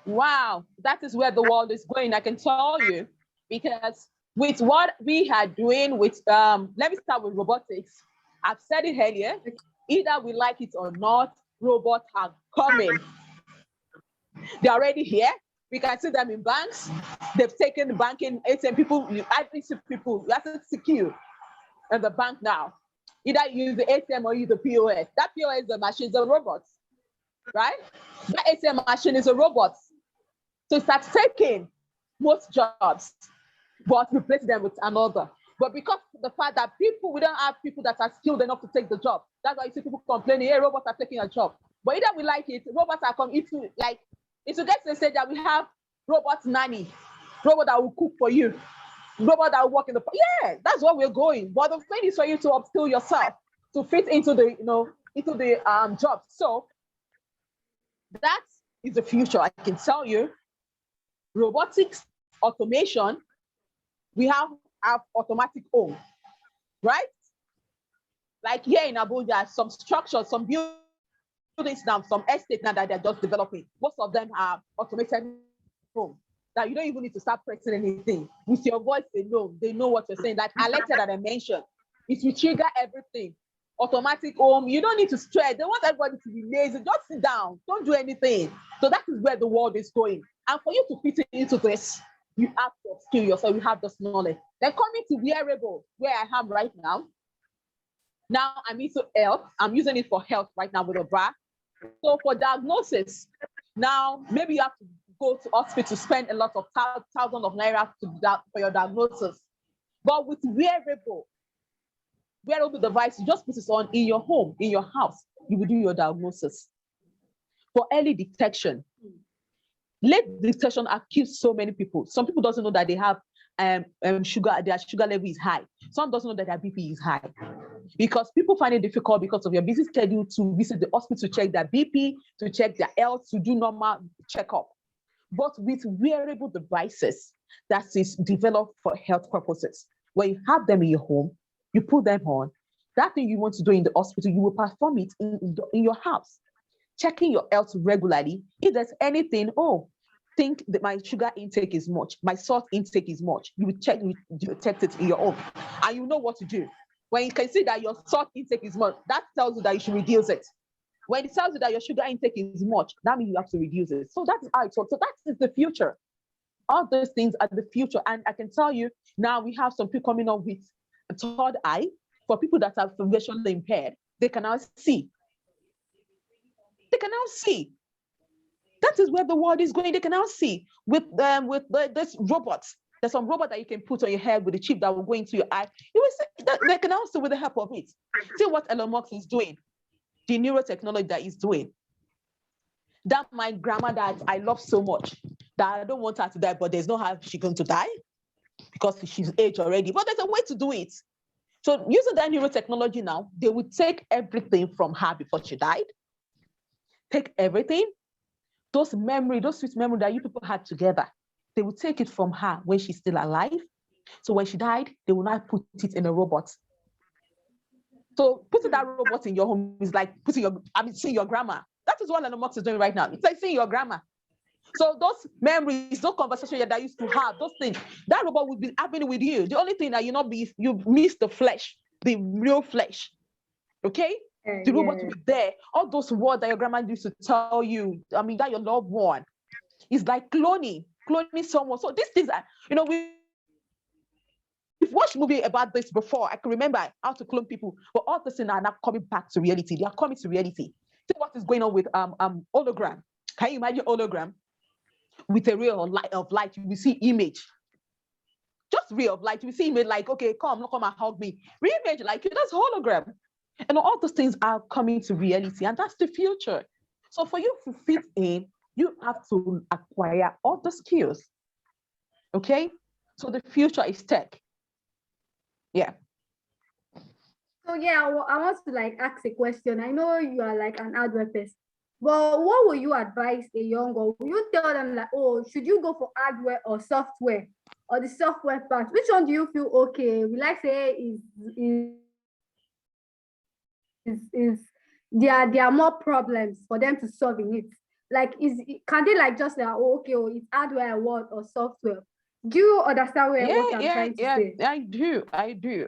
Wow, that is where the world is going, I can tell you, because with what we are doing with, let me start with robotics. I've said it earlier, either we like it or not, robots are coming. They're already here. We can see them in banks. They've taken the banking ATM people, you have to secure at the bank now. Either use the ATM or use the POS. That POS is a machine, it's a robot, right? That ATM machine is a robot. So it starts taking most jobs, but replace them with another. But because of the fact that we don't have people that are skilled enough to take the job. That's why you see people complaining, hey, robots are taking a job. But either we like it, robots are coming into, like, it's to get to the stage that we have robot nanny, robot that will cook for you, robot that will work in the, yeah, that's where we're going. But the thing is for you to upskill yourself to fit into the, into the job. So that is the future, I can tell you. Robotics, automation, we have automatic home, right? Like here in Abuja, some structures, some buildings now, some estates now that they're just developing. Most of them are automated home that you don't even need to start pressing anything. With your voice, they know what you're saying. That Alexa that I mentioned, it will trigger everything. Automatic home, you don't need to stress. They want everybody to be lazy. Just sit down, don't do anything. So that is where the world is going. And for you to fit into this, you have to skill yourself, you have this knowledge. Then coming to wearable, where I am right now. Now I'm into health. I'm using it for health right now with a bra. So for diagnosis, now maybe you have to go to hospital, spend a lot of thousands of naira for your diagnosis. But with wearable device, you just put it on in your home, in your house, you will do your diagnosis. For early detection, late detection accuse so many people. Some people doesn't know that they have sugar, their sugar level is high. Some doesn't know that their BP is high. Because people find it difficult because of your busy schedule to visit the hospital to check their BP, to check their health, to do normal checkup. But with wearable devices that is developed for health purposes, when you have them in your home, you put them on, that thing you want to do in the hospital, you will perform it in your house. Checking your health regularly. If there's anything, think that my sugar intake is much, my salt intake is much, you will detect it in your home. And you know what to do. When you can see that your salt intake is much, that tells you that you should reduce it. When it tells you that your sugar intake is much, that means you have to reduce it. So that's how it works. So that is the future. All those things are the future. And I can tell you, now we have some people coming up with a third eye. For people that are visually impaired, they can now see. They can now see. That is where the world is going. They can now see with this robots. There's some robot that you can put on your head with a chip that will go into your eye. You will see that they can now see with the help of it. See what Elon Musk is doing, the neurotechnology that he's doing. That my grandma that I love so much, that I don't want her to die, but there's no how she's going to die because she's aged already. But there's a way to do it. So using that neurotechnology now, they would take everything from her before she died. Take everything, those sweet memory that you people had together, they would take it from her when she's still alive. So when she died, they will not put it in a robot. So putting that robot in your home is like seeing your grandma. That is what Elon Musk is doing right now. It's like seeing your grandma. So those memories, those conversations that you used to have, those things, that robot will be happening with you. The only thing that you miss the flesh, the real flesh. Okay? The robot will be there. All those words that your grandma used to tell you, that your loved one, is like cloning someone. So these things are, we've watched movie about this before. I can remember how to clone people, but all these things are now coming back to reality. They are coming to reality. See what is going on with hologram. Can you imagine hologram? With a ray of light, you will see image. Just ray of light, you will see image like, okay, come and hug me. Re-image like you, that's hologram. And all those things are coming to reality, and that's the future. So for you to fit in, you have to acquire all the skills. Okay? So the future is tech. Yeah. So yeah, I want to like ask a question. I know you are like an hardware person, but what will you advise a young, or will you tell them like, oh, should you go for hardware or software, or the software part? Which one do you feel okay? We like say is there are more problems for them to solve in it. Like, can they like just like, oh, okay, oh, it's hardware or software? Do you understand what I'm trying to say? I do.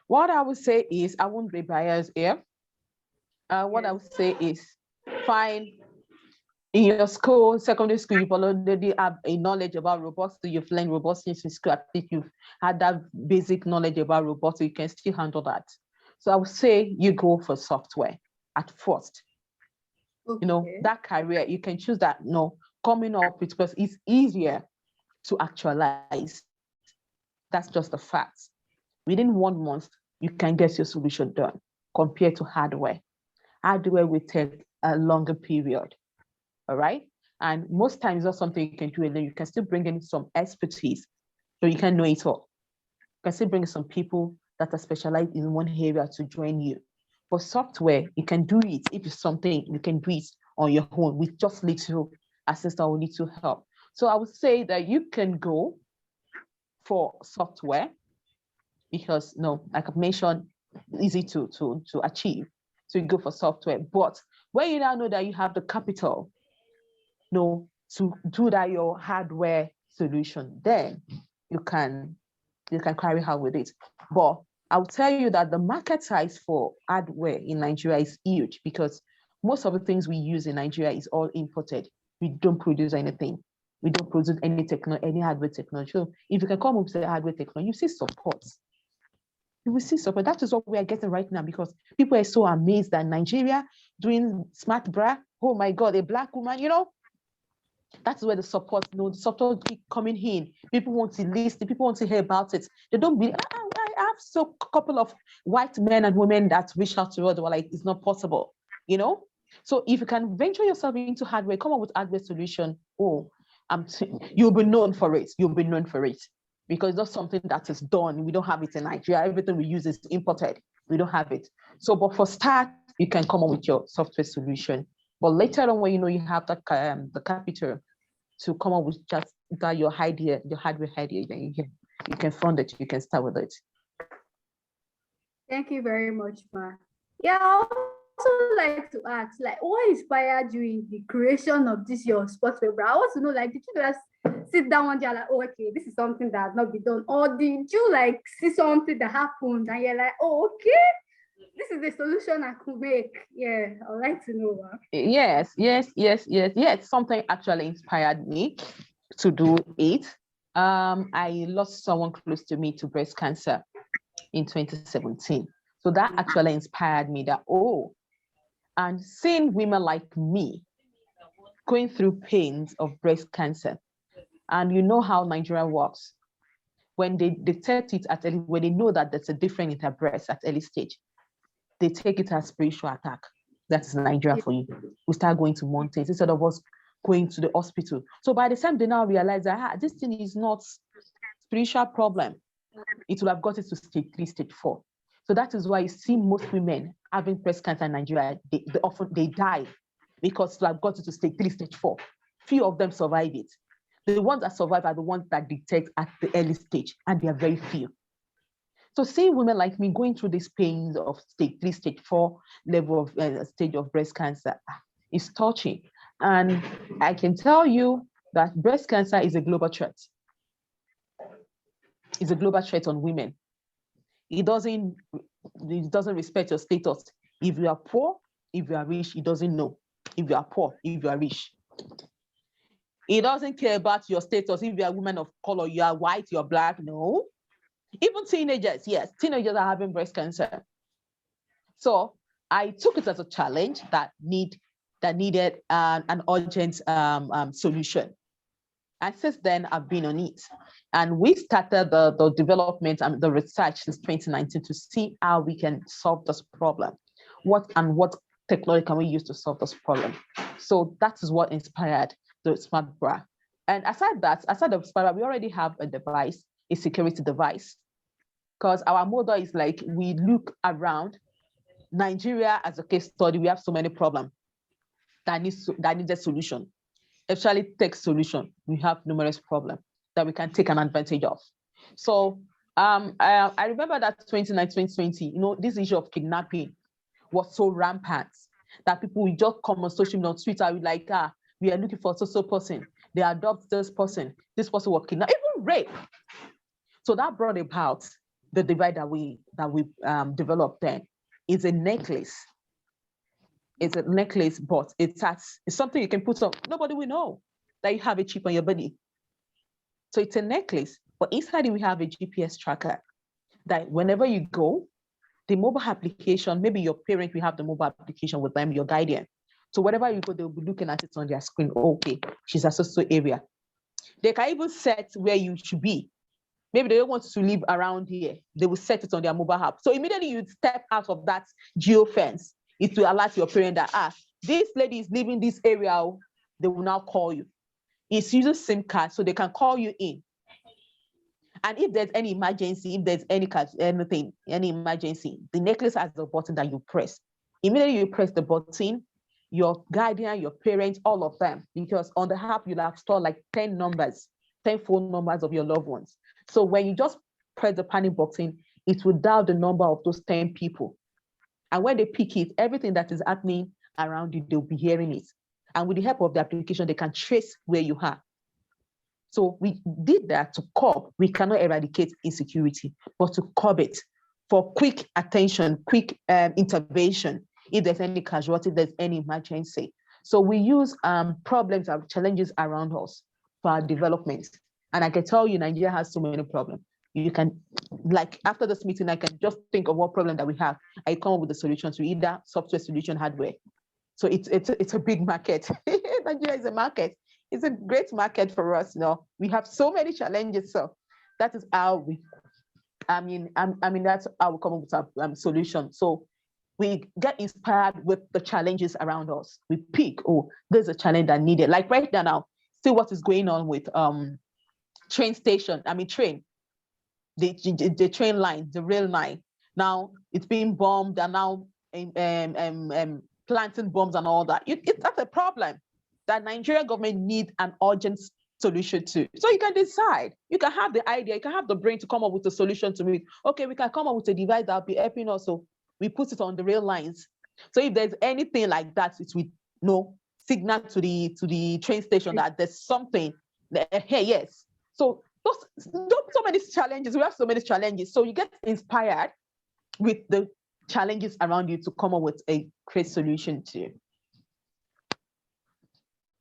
What I would say is, I won't be biased here. What I would say is, fine. In your school, secondary school, you've already have a knowledge about robots. So you've learned robots in school. I think you've had that basic knowledge about robots, so you can still handle that. So I would say you go for software at first. Okay. You know, that career, you can choose that, coming up with, because it's easier to actualize. That's just a fact. Within 1 month, you can get your solution done compared to hardware. Hardware will take a longer period. All right. And most times, not something you can do alone. You can still bring in some expertise, so you can know it all. You can still bring in some people that are specialized in one area to join you. For software, you can do it. If it's something, you can do it on your own with just little assistance or little help. So I would say that you can go for software because, like I've mentioned, easy to achieve. So you go for software. But when you now know that you have the capital, to do that your hardware solution, then you can carry out with it. But I'll tell you that the market size for hardware in Nigeria is huge, because most of the things we use in Nigeria is all imported. We don't produce anything. We don't produce any hardware technology. So if you can come up with a hardware technology, you see support. You will see support. That is what we are getting right now, because people are so amazed that Nigeria doing smart bra. Oh my God, a black woman, that's where the support, the support keep coming in. People want to listen, people want to hear about it. They don't believe. I have a couple of white men and women that reach out to us, were like, it's not possible, So if you can venture yourself into hardware, come up with hardware solution, you'll be known for it. You'll be known for it. Because that's something that is done. We don't have it in Nigeria. Everything we use is imported. We don't have it. So, but for start, you can come up with your software solution. But later on, when you have that the capital to come up with just that your hardware idea, then you can fund it. You can start with it. Thank you very much, Ma. Yeah, I also like to ask, like, what inspired you in the creation of this your sportswear brand? I want to know, like, did you just sit down one day like, oh, okay, this is something that has not been done, or did you like see something that happened and you're like, oh, okay, this is the solution I could make? Yeah, I'd like to know. Yes. Something actually inspired me to do it. I lost someone close to me to breast cancer in 2017. So that actually inspired me that, and seeing women like me going through pains of breast cancer. And you know how Nigeria works. When they detect it at early, when they know that there's a difference in their breast at early stage, they take it as spiritual attack. That's Nigeria for you. We start going to mountains instead of us going to the hospital. So by the time they now realize that this thing is not spiritual problem, it will have got it to stage 3, stage 4. So that is why you see most women having breast cancer in Nigeria, they often die because they have got it to stage 3, stage 4. Few of them survive it. The ones that survive are the ones that detect at the early stage, and they are very few. So seeing women like me going through these pains of stage 3, stage 4 level of stage of breast cancer is touching. And I can tell you that breast cancer is a global threat. It's a global threat on women. It doesn't respect your status. If you are poor, if you are rich, it doesn't know. If you are poor, if you are rich. It doesn't care about your status. If you are a woman of color, you are white, you're black, no. Even teenagers, yes, teenagers are having breast cancer. So I took it as a challenge that needed an urgent solution. And since then, I've been on it. And we started the development and the research since 2019 to see how we can solve this problem. What technology can we use to solve this problem? So that is what inspired the smart bra. And aside the smart bra, we already have a device, a security device because our model is like, we look around Nigeria as a case study. We have so many problems that need a solution, especially tech solution. We have numerous problems that we can take an advantage of. So I remember that 2019, 2020, this issue of kidnapping was so rampant that people will just come on social media, on Twitter, with like, we are looking for so person. They adopt this person was kidnapped, even rape. So that brought about the divide that we developed then. It's a necklace. It's a necklace, but it's something you can put on. Nobody will know that you have a chip on your body. So it's a necklace, but inside it we have a GPS tracker that whenever you go, the mobile application, maybe your parent will have the mobile application with them, your guardian. So wherever you go, they'll be looking at it on their screen. Okay, she's a social area. They can even set where you should be. Maybe they don't want to live around here. They will set it on their mobile app. So immediately you step out of that geo fence, it will alert your parent that, this lady is leaving this area. They will now call you. It's using SIM card, so they can call you in. And if there's any emergency, if there's any emergency, the necklace has a button that you press. Immediately you press the button, your guardian, your parents, all of them, because on the app you'll have stored like 10 phone numbers of your loved ones. So when you just press the panic button, it will dial the number of those 10 people. And when they pick it, everything that is happening around you, they'll be hearing it. And with the help of the application, they can trace where you are. So we did that to curb. We cannot eradicate insecurity, but to curb it for quick attention, quick intervention, if there's any casualty, there's any emergency. So we use problems and challenges around us for our development. And I can tell you, Nigeria has so many problems. You can, like after this meeting, I can just think of what problem that we have. I come up with the solution to either software solution, hardware. So it's a big market. Nigeria is a market. It's a great market for us. We have so many challenges. So that is how that's how we come up with our solution. So we get inspired with the challenges around us. We pick, there's a challenge that needed. Like right now, see what is going on with train, the train line, the rail line. Now it's being bombed and now planting bombs and all that. That's a problem that Nigeria government need an urgent solution to. So you can decide, you can have the idea, you can have the brain to come up with a solution to it. Okay, we can come up with a device that'll be helping us. So we put it on the rail lines. So if there's anything like that, it will signal to the train station that there's something. Hey, yes. So so many challenges. We have so many challenges. So you get inspired with the challenges around you to come up with a great solution to.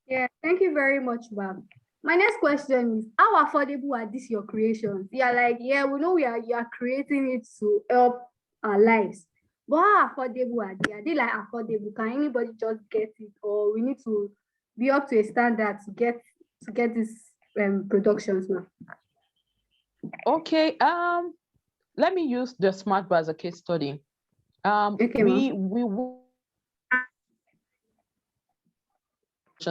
Yeah, thank you very much, ma'am. My next question is, how affordable are these your creations? We know you are creating it to help our lives. But how affordable are they? Are they like affordable? Can anybody just get it, or we need to be up to a standard to get these productions now? Okay. Let me use the smart bar as a case study. Okay, we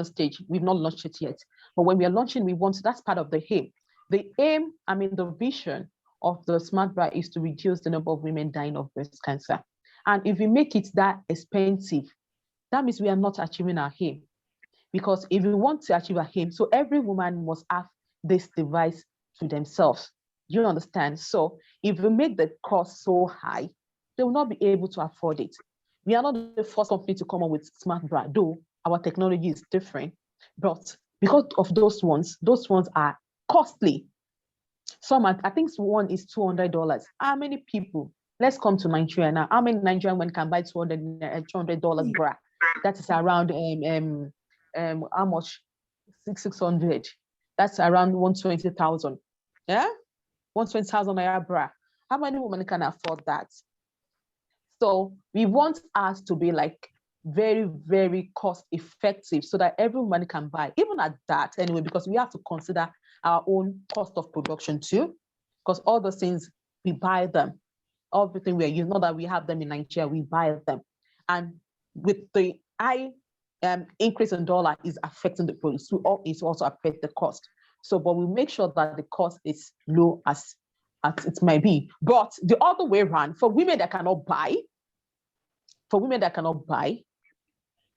stage. We've not launched it yet, but when we are launching, that's part of the aim. The vision of the smart bra is to reduce the number of women dying of breast cancer. And if we make it that expensive, that means we are not achieving our aim. Because if we want to achieve our aim, so every woman must have this device to themselves. You understand? So if we make the cost so high, they will not be able to afford it. We are not the first company to come up with smart bra, though our technology is different. But because of those ones are costly. I think one is $200. How many people? Let's come to Nigeria now. How many Nigerian women can buy $200 bra? That is around how much? 600. That's around 120,000. Yeah, 120,000 naira bra. How many women can afford that? So we want us to be like very, very cost effective so that every woman can buy, even at that anyway, because we have to consider our own cost of production too, because all those things, we buy them. Everything we are using, not that we have them in Nigeria, we buy them. And with the high increase in dollar is affecting the price, it also affect the cost. So, but we make sure that the cost is low as as it might be. But the other way around, for women that cannot buy,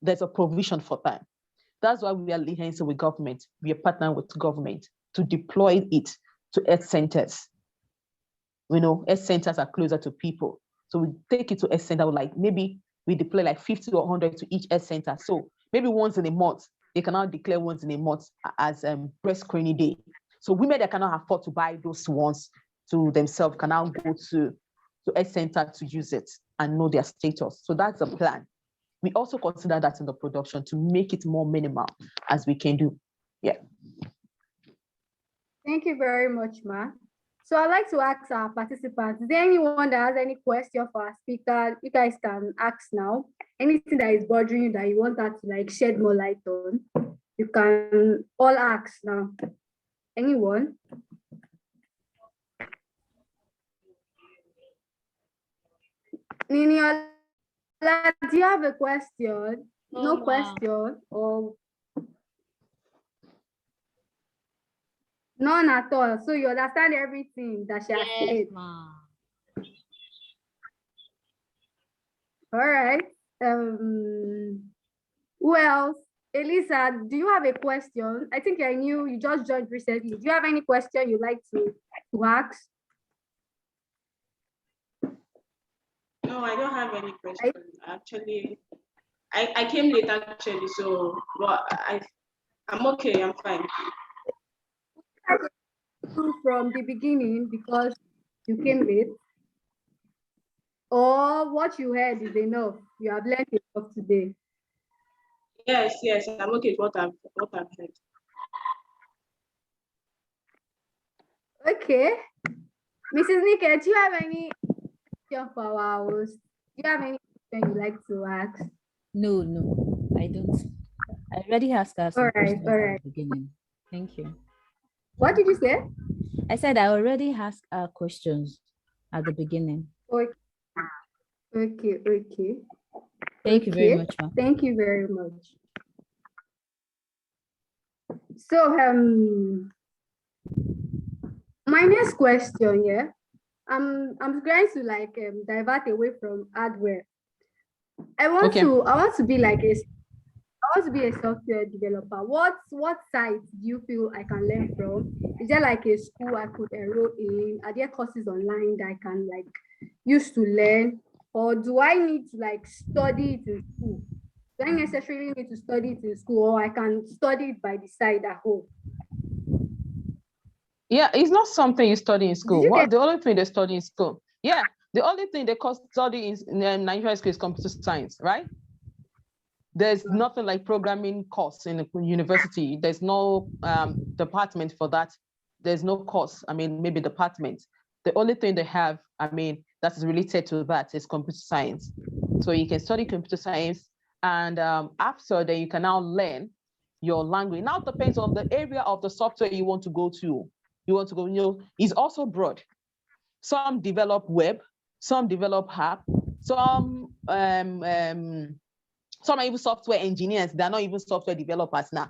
there's a provision for them. That's why we are liaising with government. We are partnering with government to deploy it to health centers. Health centers are closer to people. So we take it to health center, like maybe we deploy like 50 or 100 to each health center. So maybe once in a month, they cannot declare once in a month as breast screening day. So women that cannot afford to buy those ones to themselves can now go to health center to use it and know their status. So that's the plan. We also consider that in the production to make it more minimal as we can do. Yeah. Thank you very much, Ma. So I'd like to ask our participants, is there anyone that has any question for our speaker? You guys can ask now. Anything that is bothering you that you want her to like shed more light on, you can all ask now. Anyone? Niniola, do you have a question? No question or none at all. So you understand everything that she has said. All right. Who else? Elisa, do you have a question? I think I knew you just joined recently. Do you have any question you'd like to ask? No, I don't have any question. Actually, I came late actually, so well, I'm okay, I'm fine. From the beginning because you came late, or what you heard is enough? You have learned enough today. Yes, I'm okay with what I've heard. Okay. Mrs. Nika, do you have any question for our host? Do you have any question you'd like to ask? No, I don't. I already asked us some questions at the beginning. Thank you. What did you say? I said I already asked our questions at the beginning. Okay. Thank you very much, ma'am. Thank you very much. So my next question, yeah, I'm going to like divert away from hardware. I want to be like a software developer. What sites do you feel I can learn from? Is there like a school I could enroll in? Are there courses online that I can like use to learn? Or do I need to like study it in school? Do I necessarily need to study it in school, or I can study it by the side at home? Yeah, it's not something you study in school. The only thing they study in school? Yeah, the only thing they study in Nigeria school is computer science, right? There's nothing like programming course in the university. There's no department for that. There's no course, maybe department. The only thing they have, that is related to that is computer science. So you can study computer science, and after that, you can now learn your language. Now it depends on the area of the software you want to go to. It's also broad. Some develop web, some develop app, some are even software engineers. They're not even software developers now.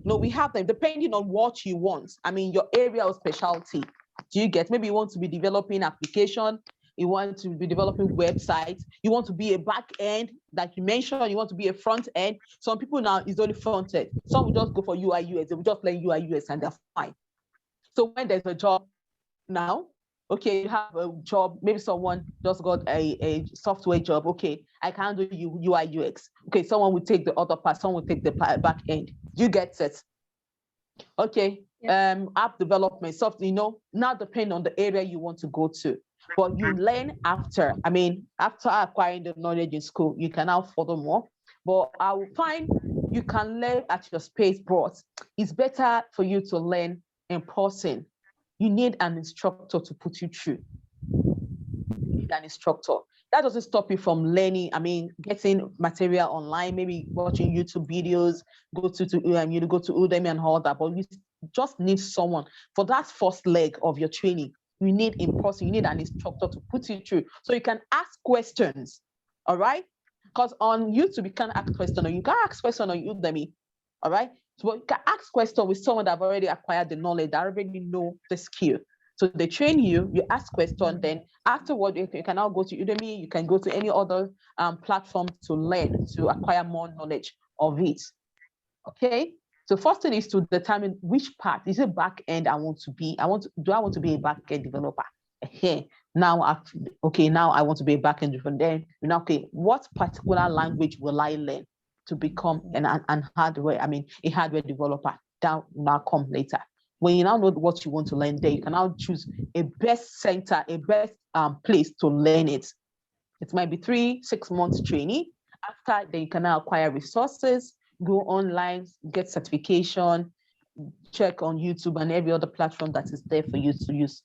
No, we have them depending on what you want. Your area of specialty. Do you get? Maybe you want to be developing application. You want to be developing websites. You want to be a back end, like you mentioned. You want to be a front end. Some people now is only front end. Some will just go for UI UX. They will just learn UI UX and they're fine. So when there's a job now, okay, you have a job, maybe someone just got a software job. Okay, I can't do UI UX. Okay, someone will take the other part, someone will take the back end. You get it? Okay, yeah. App development, software, now depend on the area you want to go to. But you learn after, after acquiring the knowledge in school, you can now further more. But I will find you can learn at your space, but it's better for you to learn in person. You need an instructor to put you through. You need an instructor. That doesn't stop you from learning, getting material online, maybe watching YouTube videos, go to Udemy and all that, but you just need someone for that first leg of your training. You need in person, you need an instructor to put you through. So you can ask questions, all right? Because on YouTube, you can't ask questions, or you can ask questions on Udemy, all right? So you can ask questions with someone that have already acquired the knowledge, that already know the skill. So they train you, you ask questions, then afterward, you can now go to Udemy, you can go to any other platform to learn, to acquire more knowledge of it. Okay. So first thing is to determine which part. Is it back end I want to be? Do I want to be a back end developer? Now I want to be a back end developer. Then what particular language will I learn to become a hardware developer? That will now come later. When you now know what you want to learn there, you can now choose a best center, a best place to learn it. It might be 3-6 months training. After, then you can now acquire resources, go online, get certification, check on YouTube and every other platform that is there for you to use,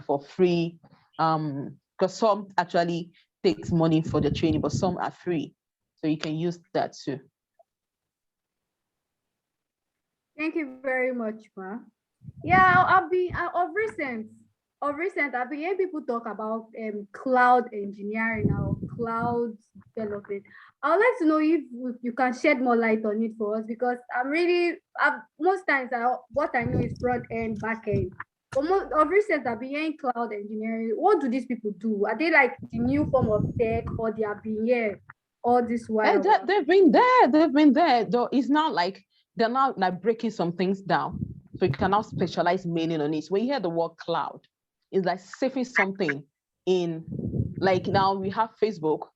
for free. Because some actually takes money for the training, but some are free. So you can use that too. Thank you very much, Ma. Yeah, of recent, I've been hearing people talk about cloud engineering or cloud development. I would like to know if you can shed more light on it for us, because most times what I know is front end, back end. But of recent, I've been hearing cloud engineering. What do these people do? Are they like the new form of tech, or they have been here all this while? They've been there. Though it's not like they're not like breaking some things down. So you can now specialize mainly on it. When you hear the word cloud, it's like saving something in, like now we have Facebook,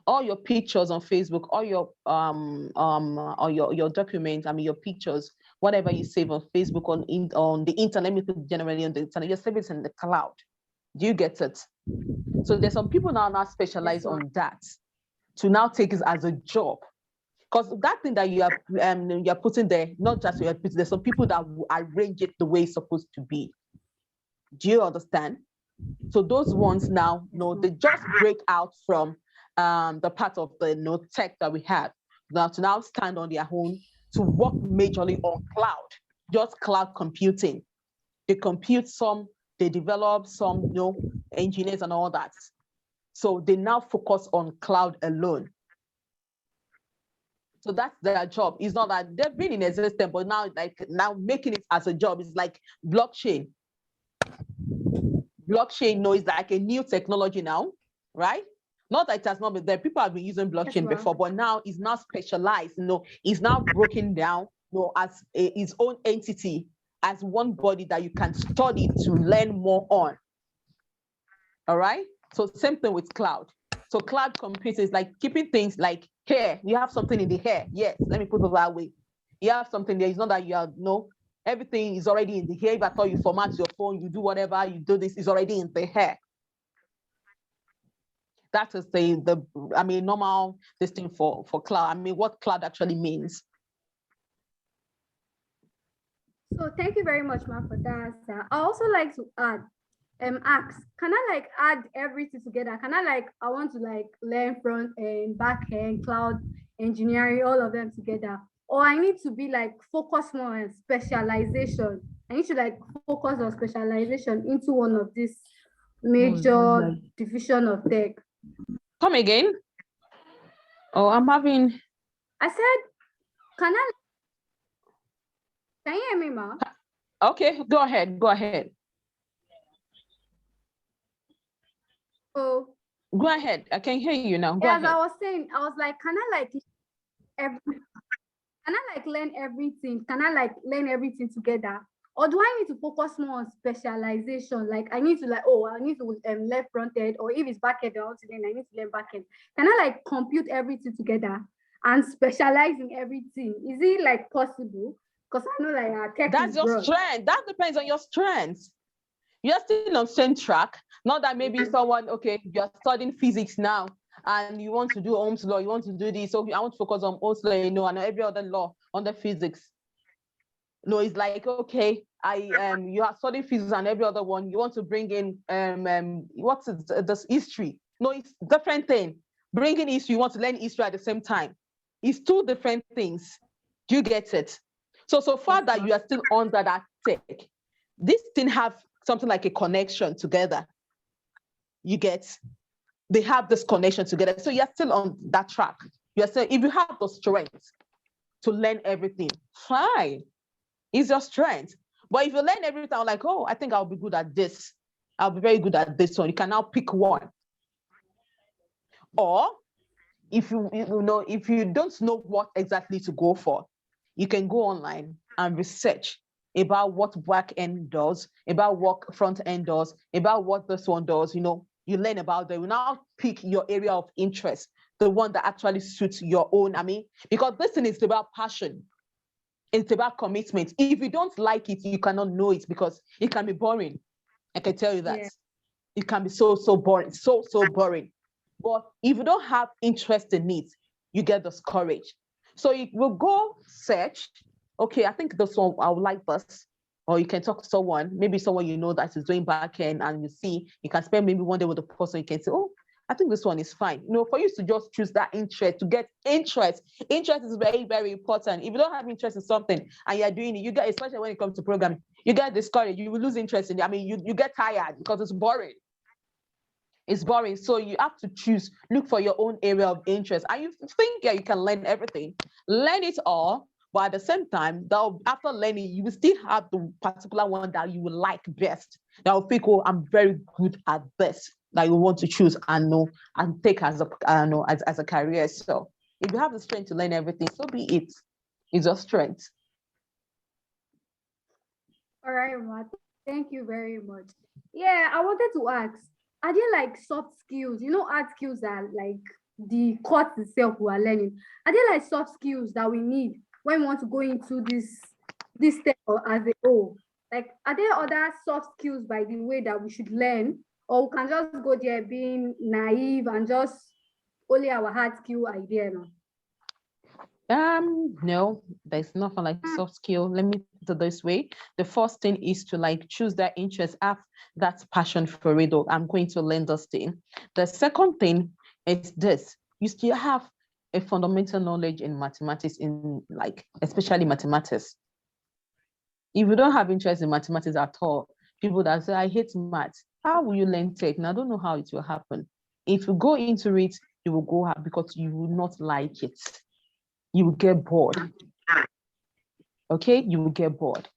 all your pictures on Facebook, all your or your documents, your pictures, whatever you save on Facebook, on the internet, let me put generally on the internet, you save it in the cloud. Do you get it? So there's some people now specialize on that to now take it as a job. Because that thing that you're putting there, not just you're putting, there's some people that will arrange it the way it's supposed to be. Do you understand? So those ones now, they just break out from the part of the tech that we have now to now stand on their own to work majorly on cloud, just cloud computing. They compute some, they develop some, engineers and all that. So they now focus on cloud alone. So that's their job. It's not that they've been in existence, but now making it as a job is like blockchain. Blockchain, is like a new technology now, right? Not that it has not been there. People have been using blockchain before, but now it's not specialized. It's now broken down, as its own entity, as one body that you can study to learn more on. All right. So same thing with cloud. So cloud computing is like keeping things like hair. You have something in the hair. Yes, let me put it that way. You have something there. It's not that you are, everything is already in the hair. If I thought you format your phone, you do whatever, you do this, is already in the hair. That is the normal this thing for cloud. What cloud actually means. So thank you very much, Ma, for that. I also like to ask, can I add everything together? I want to learn front end, back end, cloud engineering, all of them together? Or I need to be focus more on specialization. I need to focus on specialization into one of these major division of tech. Come again? Oh, I'm having. I said, can you hear me, Ma? Okay, go ahead. Oh, go ahead. I can hear you now. Go ahead. I was saying, I was like, can I learn everything? Can I learn everything together? Or do I need to focus more on specialization? I need to learn front end, or if it's back end, I need to learn back end. Can I compute everything together and specialize in everything? Is it possible? Because I know tech that's your broad. Strength. That depends on your strengths. You're still on same track. Not that maybe someone, you're studying physics now and you want to do Ohm's law, you want to do this, so I want to focus on Ohm's law, and every other law under physics. No, it's like, you are studying physics and every other one, you want to bring in what's this history? No, it's different thing. Bringing history, you want to learn history at the same time. It's two different things. Do you get it? So far that you are still under that tech, this thing have something like a connection together. You get, they have this connection together. So you're still on that track. You're still, if you have the strength to learn everything, fine. It's your strength. But if you learn everything, I'm like, oh, I think I'll be good at this. I'll be very good at this one. You can now pick one. Or if if you don't know what exactly to go for, you can go online and research about what back end does, about what front end does, about what this one does. You learn about them. You now pick your area of interest, the one that actually suits your own. Because this thing is about passion. It's about commitment. If you don't like it, you cannot know it, because it can be boring. I can tell you that. Yeah. It can be so boring, so boring. But if you don't have interest in it, you get discouraged. So you will go search, okay, I think this one, I would like this. Or you can talk to someone, maybe someone you know that is doing back end, and you can spend maybe one day with the person, you can say, oh, I think this one is fine. For you to just choose that interest, to get interest. Interest is very, very important. If you don't have interest in something and you're doing it, you get, especially when it comes to programming, you get discouraged, you will lose interest in it. You get tired because it's boring. It's boring. So you have to choose, look for your own area of interest. And you think you can learn everything, learn it all, but at the same time, after learning, you will still have the particular one that you will like best. That will think, oh, I'm very good at this, that you want to choose and know and take as a career. So if you have the strength to learn everything, so be it. It's your strength. All right, Ma. Thank you very much. Yeah, I wanted to ask, are there like soft skills? Hard skills are like the course itself we are learning. Are there like soft skills that we need when we want to go into this step as a whole? Like, are there other soft skills, by the way, that we should learn, or we can just go there being naive and just only our hard skill idea now? No, there's nothing like soft skill. Let me put it this way. The first thing is to like choose that interest, have that passion for it. I'm going to learn this thing. The second thing is this: you still have a fundamental knowledge in mathematics, especially mathematics. If you don't have interest in mathematics at all, people that say, I hate math, how will you learn tech? And I don't know how it will happen. If you go into it, you will go out because you will not like it. You will get bored. Okay, you will get bored.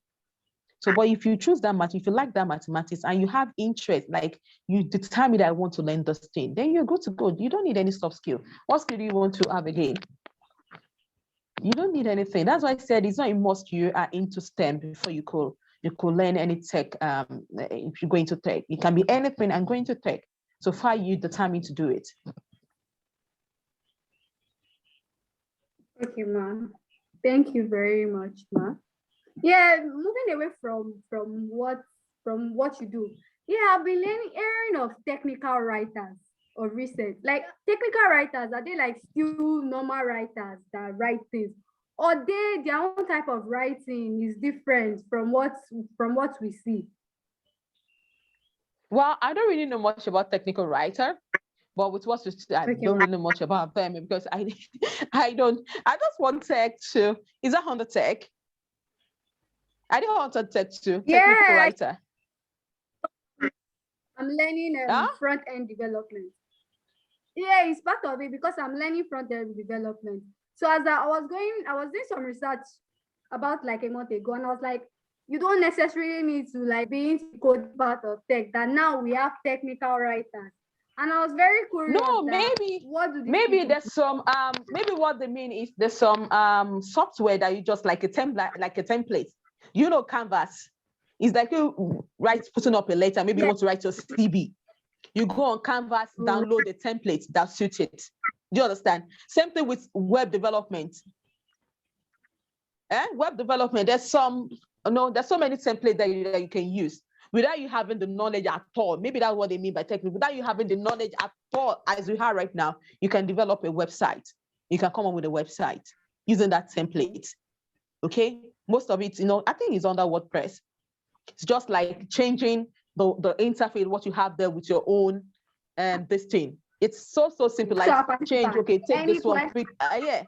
So, but if you choose that math, if you like that mathematics and you have interest, like you determine that I want to learn this thing, then you're good to go. You don't need any soft skill. What skill do you want to have again? You don't need anything. That's why I said it's not a must you are into STEM before you could learn any tech. If you go into tech, it can be anything and go into tech. So far, you determined to do it. Okay, Ma. Thank you very much, Ma. Yeah, moving away from what you do. Yeah, I've been hearing of technical writers of recent. Like, technical writers, are they like still normal writers that write things, or their own type of writing is different from what we see? Well, I don't really know much about technical writer. But with what you said, I don't really know much about them because I just want tech to. Is that on the tech? I didn't want to tech to technical writer. I'm learning front end development. Yeah, it's part of it because I'm learning front end development. So as I was doing some research about like a month ago, and I was like, you don't necessarily need to like be into the code part of tech. That now we have technical writers. And I was very curious. No, maybe there's some maybe what they mean is there's some software that you just like a template. Canvas. It's like you putting up a letter. Maybe you want to write your CV. You go on Canvas, download the template that suits it. Do you understand? Same thing with web development. Web development, there's so many templates that you can use without you having the knowledge at all. Maybe that's what they mean by technical. Without you having the knowledge at all, as we have right now, you can develop a website. You can come up with a website using that template. Okay, most of it, I think it's under WordPress. It's just like changing the interface, what you have there with your own this thing. It's so simple. Like change. Okay, take this one. Yeah,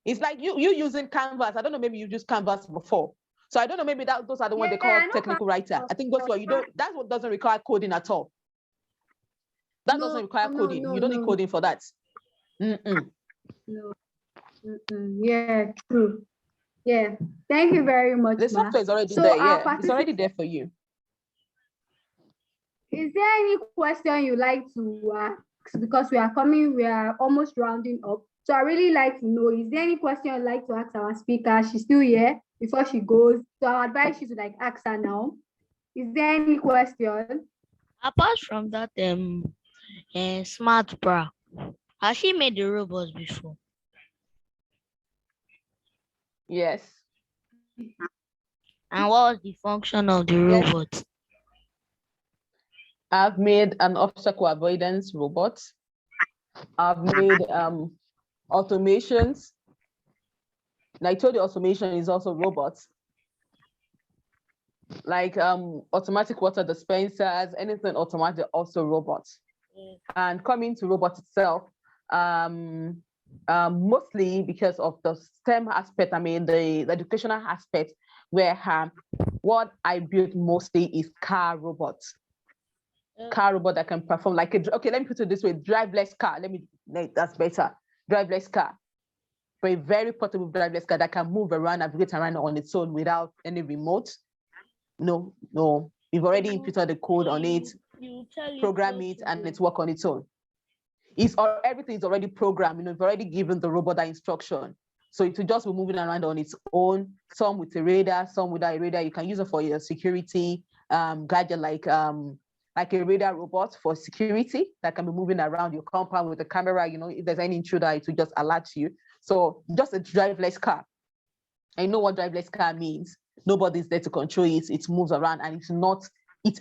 it's like you using Canvas. I don't know. Maybe you've used Canvas before. So I don't know, maybe those are the ones they call technical writer. I think that's what doesn't require coding at all. That doesn't require coding. You don't need coding for that. No. Yeah, true. Yeah, thank you very much, The software is already so there. Yeah, it's already there for you. Is there any question you like to ask? Because we are almost rounding up. So I really like to know, is there any question you'd like to ask our speaker? She's still here before she goes. So I advise you to like ask her now. Is there any question? Apart from that, smart bra, has she made the robots before? Yes. And what was the function of the Yes. robot? I've made an obstacle avoidance robot. I've made automations. And I told you automation is also robots. Like automatic water dispensers, anything automatic, also robots. And coming to robots itself, mostly because of the STEM aspect, I mean the educational aspect, where what I built mostly is car robots. Car robot that can perform like okay, let me put it this way, driveless car. That's better. Driveless car. For a very portable driveless car that can move around, navigate around on its own without any remote. No. We've already inputted the code on it, program it, and it's work on its own. Everything is already programmed. We've already given the robot that instruction. So it will just be moving around on its own, some with a radar, some without a radar. You can use it for your security gadget, like a radar robot for security that can be moving around your compound with a camera. If there's any intruder, it will just alert you. So just a driveless car. I know what driveless car means. Nobody's there to control it. It moves around and it's not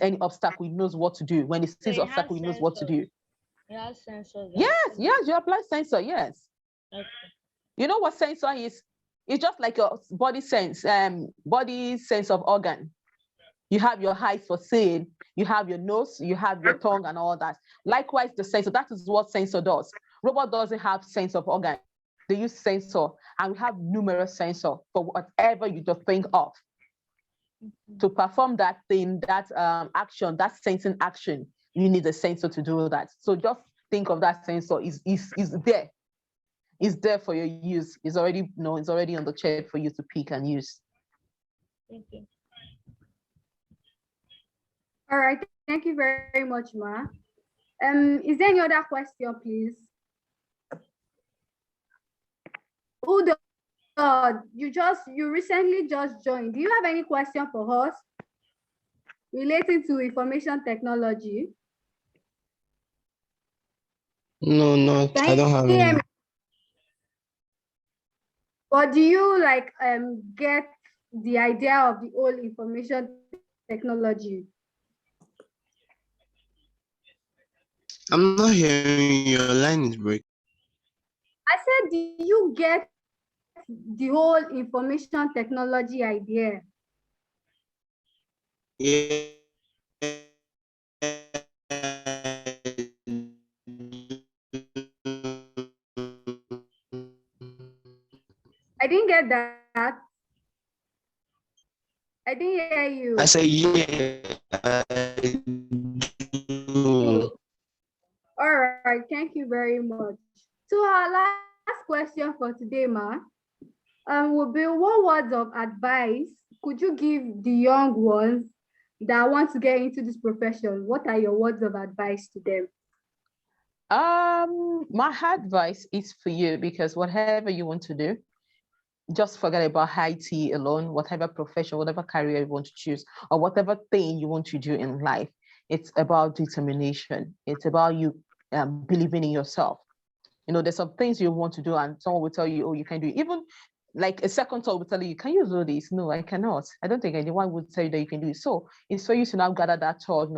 any obstacle. It knows what to do. When it sees obstacle, it knows what to do. It has sensors. Yes, you apply sensor, yes. Okay. You know what sensor is? It's just like your body sense of organ. You have your eyes for seeing, you have your nose, you have your tongue and all that. Likewise, the sensor, that is what sensor does. Robot doesn't have sense of organ. They use sensor, and we have numerous sensor for whatever you just think of. To perform that thing, that action, that sensing action, you need a sensor to do that. So just think of that sensor is there. It's there for your use. It's already on the chair for you to pick and use. Thank you. All right, thank you very much, Ma. Is there any other question, please? Udo, you recently just joined. Do you have any question for us relating to information technology? No, I don't have any. But do you get the idea of the whole information technology? I'm not hearing you. Your line is breaking. I said, do you get the whole information technology idea? Yeah. I didn't get that. I didn't hear you. I said, yeah. All right, thank you very much. So our last question for today, Ma, would be, what words of advice could you give the young ones that want to get into this profession? What are your words of advice to them? My advice is for you, because whatever you want to do, just forget about IT alone. Whatever profession, whatever career you want to choose, or whatever thing you want to do in life, it's about determination. It's about you believing in yourself. There's some things you want to do and someone will tell you, oh, you can do it. Even like a second thought will tell you, can you do this? No, I cannot. I don't think anyone would tell you that you can do it. So it's for you to now gather that thought,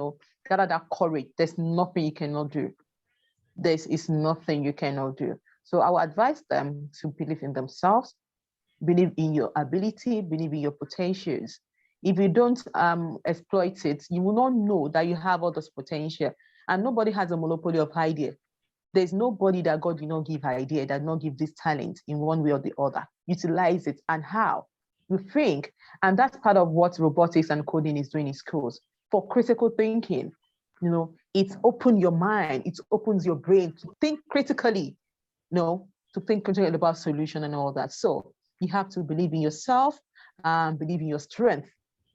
gather that courage. There's nothing you cannot do. There is nothing you cannot do. So I would advise them to believe in themselves, believe in your ability, believe in your potentials. If you don't exploit it, you will not know that you have all this potential. And nobody has a monopoly of idea. There's nobody that God did not give idea, that not give this talent in one way or the other. Utilize it. And how? You think. And that's part of what robotics and coding is doing in schools. For critical thinking, it's open your mind. It opens your brain to think critically, to think critically about solution and all that. So You have to believe in yourself, believe in your strength.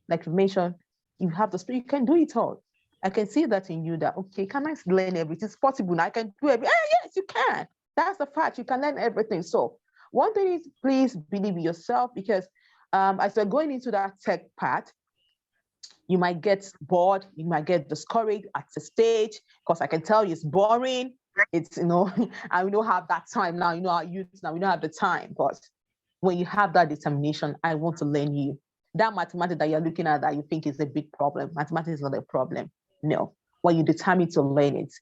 Like you mentioned, you have the spirit, you can do it all. I can see that in you that, okay, can I learn everything? It's possible now. I can do everything. Yes, you can. That's the fact. You can learn everything. So one thing is, please believe in yourself, because as we're going into that tech part, you might get bored, you might get discouraged at the stage, because I can tell you it's boring. It's, and we don't have that time now, our youth now, we don't have the time. But when you have that determination, I want to learn you. That mathematics that you're looking at that you think is a big problem, mathematics is not a problem. No, when you determine to learn it,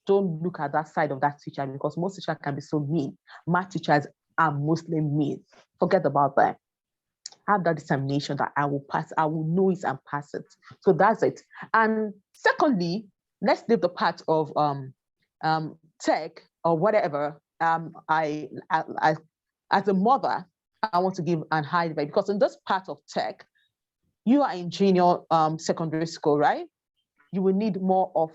don't look at that side of that teacher, because most teachers can be so mean. Math teachers are mostly mean. Forget about that. Have that determination that I will pass, I will know it and pass it. So that's it. And secondly, let's leave the part of tech or whatever. I as a mother, I want to give an high advice, because in this part of tech, you are in junior secondary school, right? You will need more of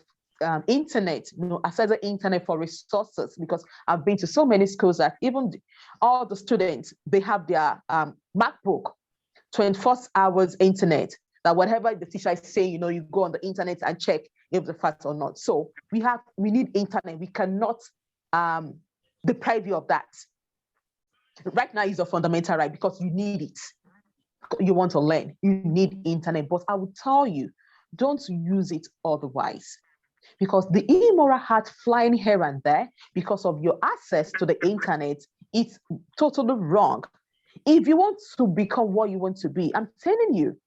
internet, access the internet for resources, because I've been to so many schools that even all the students, they have their MacBook, 24 hours internet, that whatever the teacher is saying, you go on the internet and check if the facts or not. So we need internet. We cannot deprive you of that. Right now is a fundamental right, because you need it. You want to learn, you need internet. But I will tell you, don't use it otherwise, because the immoral heart flying here and there because of your access to the internet, it's totally wrong. If you want to become what you want to be, I'm telling you,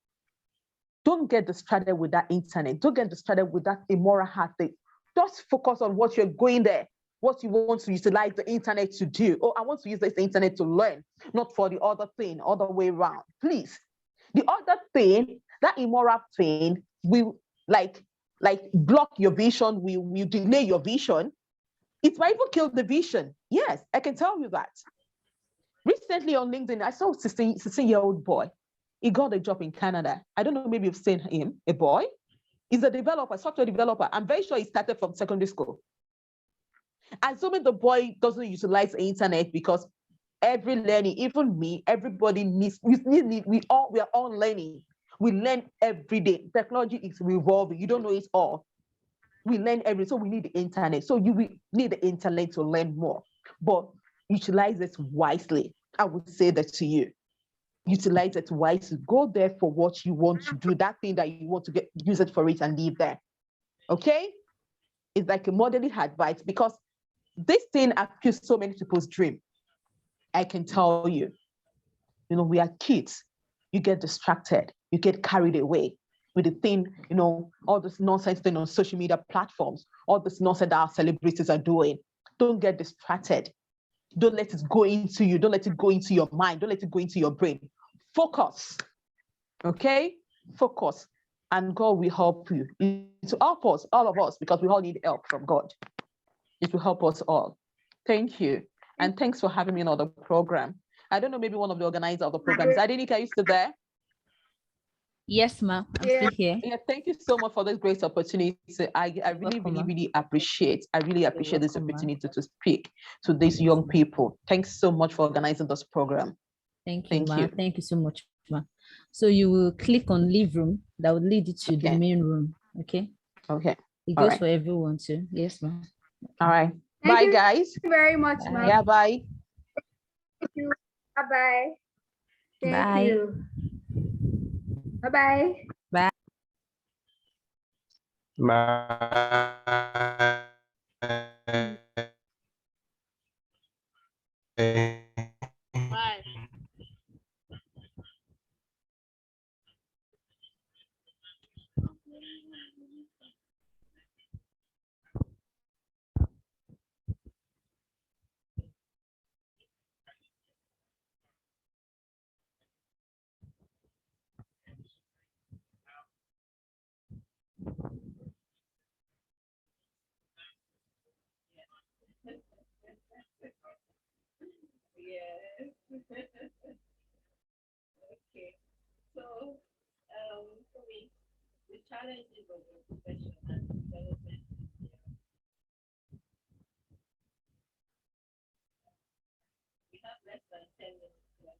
don't get distracted with that internet. Don't get distracted with that immoral heart thing. Just focus on what you're going there, what you want to utilize the internet to do. Oh, I want to use this internet to learn, not for the other thing, other way around. Please. The other thing, that immoral thing, will like block your vision, will delay your vision. It might even kill the vision. Yes, I can tell you that. Recently on LinkedIn, I saw a 16-year-old boy. He got a job in Canada. I don't know, maybe you've seen him, a boy. He's a developer, software developer. I'm very sure he started from secondary school. Assuming the boy doesn't utilize the internet, because every learning, even me, everybody needs, we are all learning. We learn every day. Technology is revolving. You don't know it all. We learn so we need the internet. So you will need the internet to learn more, but utilize it wisely. I would say that to you. Utilize it wisely. Go there for what you want to do, that thing that you want to use it for it, and leave there. Okay? It's like a motherly advice, because this thing appeals so many people's dream. I can tell you, we are kids. You get distracted. You get carried away with the thing, all this nonsense thing on social media platforms, all this nonsense that our celebrities are doing. Don't get distracted. Don't let it go into you. Don't let it go into your mind. Don't let it go into your brain. Focus. Okay? Focus. And God will help you. It will help us, all of us, because we all need help from God. It will help us all. Thank you. And thanks for having me on the program. I don't know, maybe one of the organizers of the program. Is Adeniyi, are you still there? Yes, ma'am. I'm still here. Yeah, thank you so much for this great opportunity. I really appreciate. I really appreciate this opportunity to speak to these young people. Thanks so much for organizing this program. Thank you, ma'am. Thank you so much, ma'am. So you will click on leave room. That will lead you to the main room. Okay. Okay. It goes for everyone too. Yes, ma'am. All right. Bye, guys. Thank you very much, ma'am. Yeah, bye. Thank you. Bye-bye. Thank Bye. you. Bye-bye. Bye. Bye. Yes. Okay. So, for me, the challenges of the profession and development. We have less than 10 minutes left.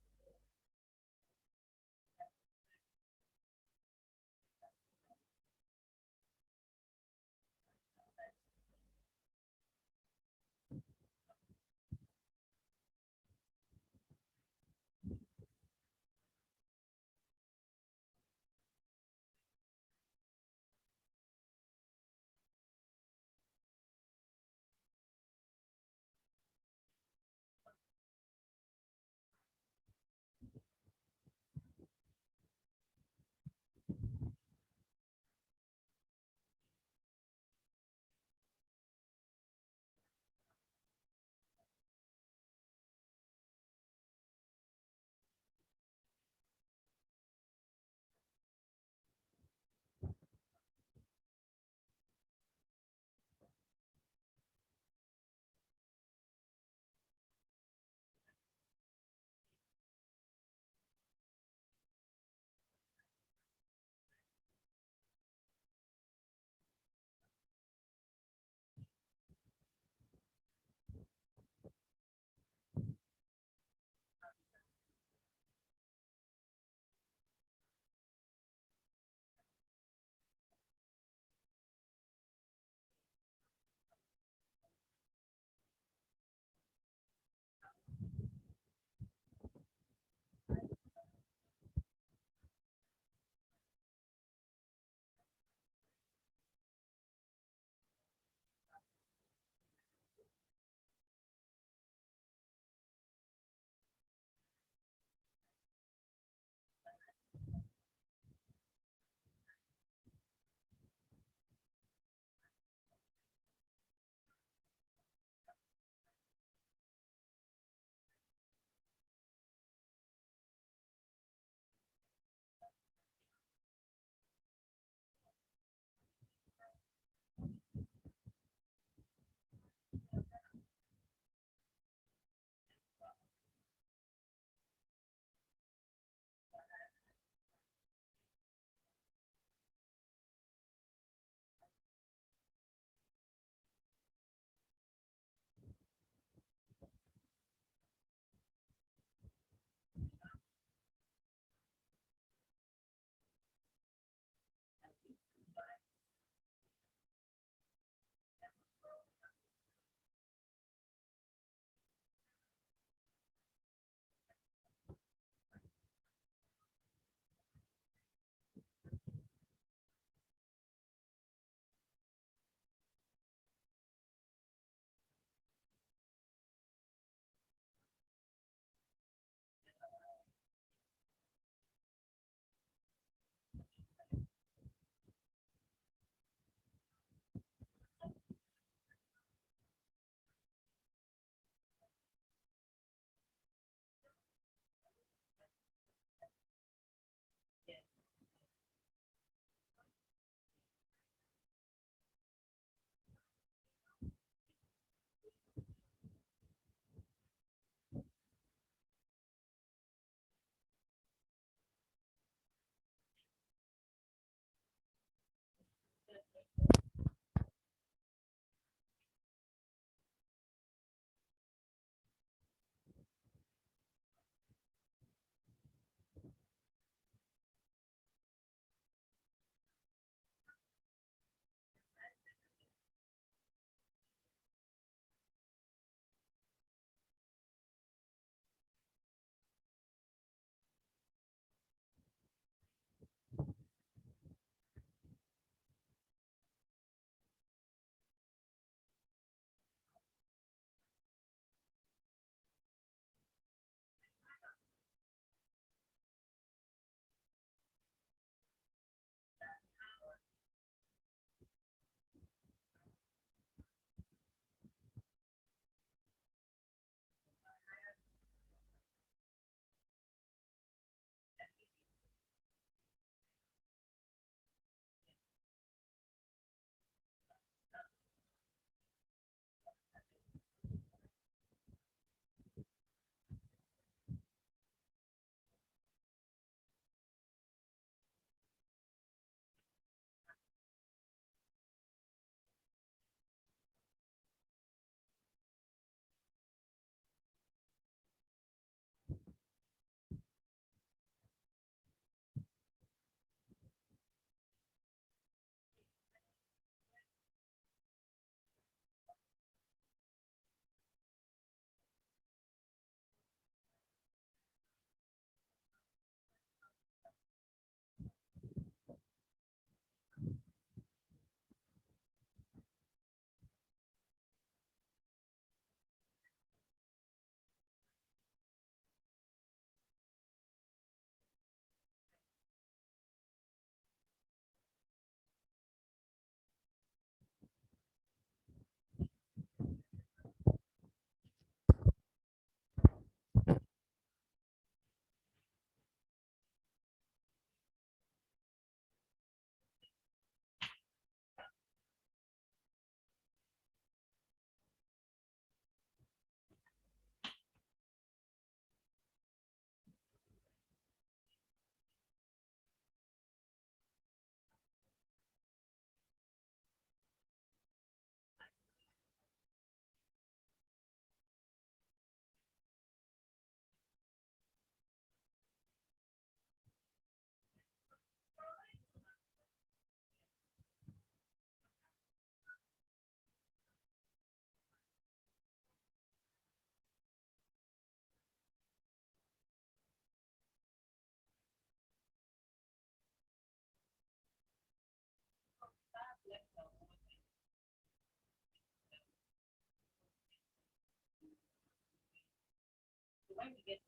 trying to get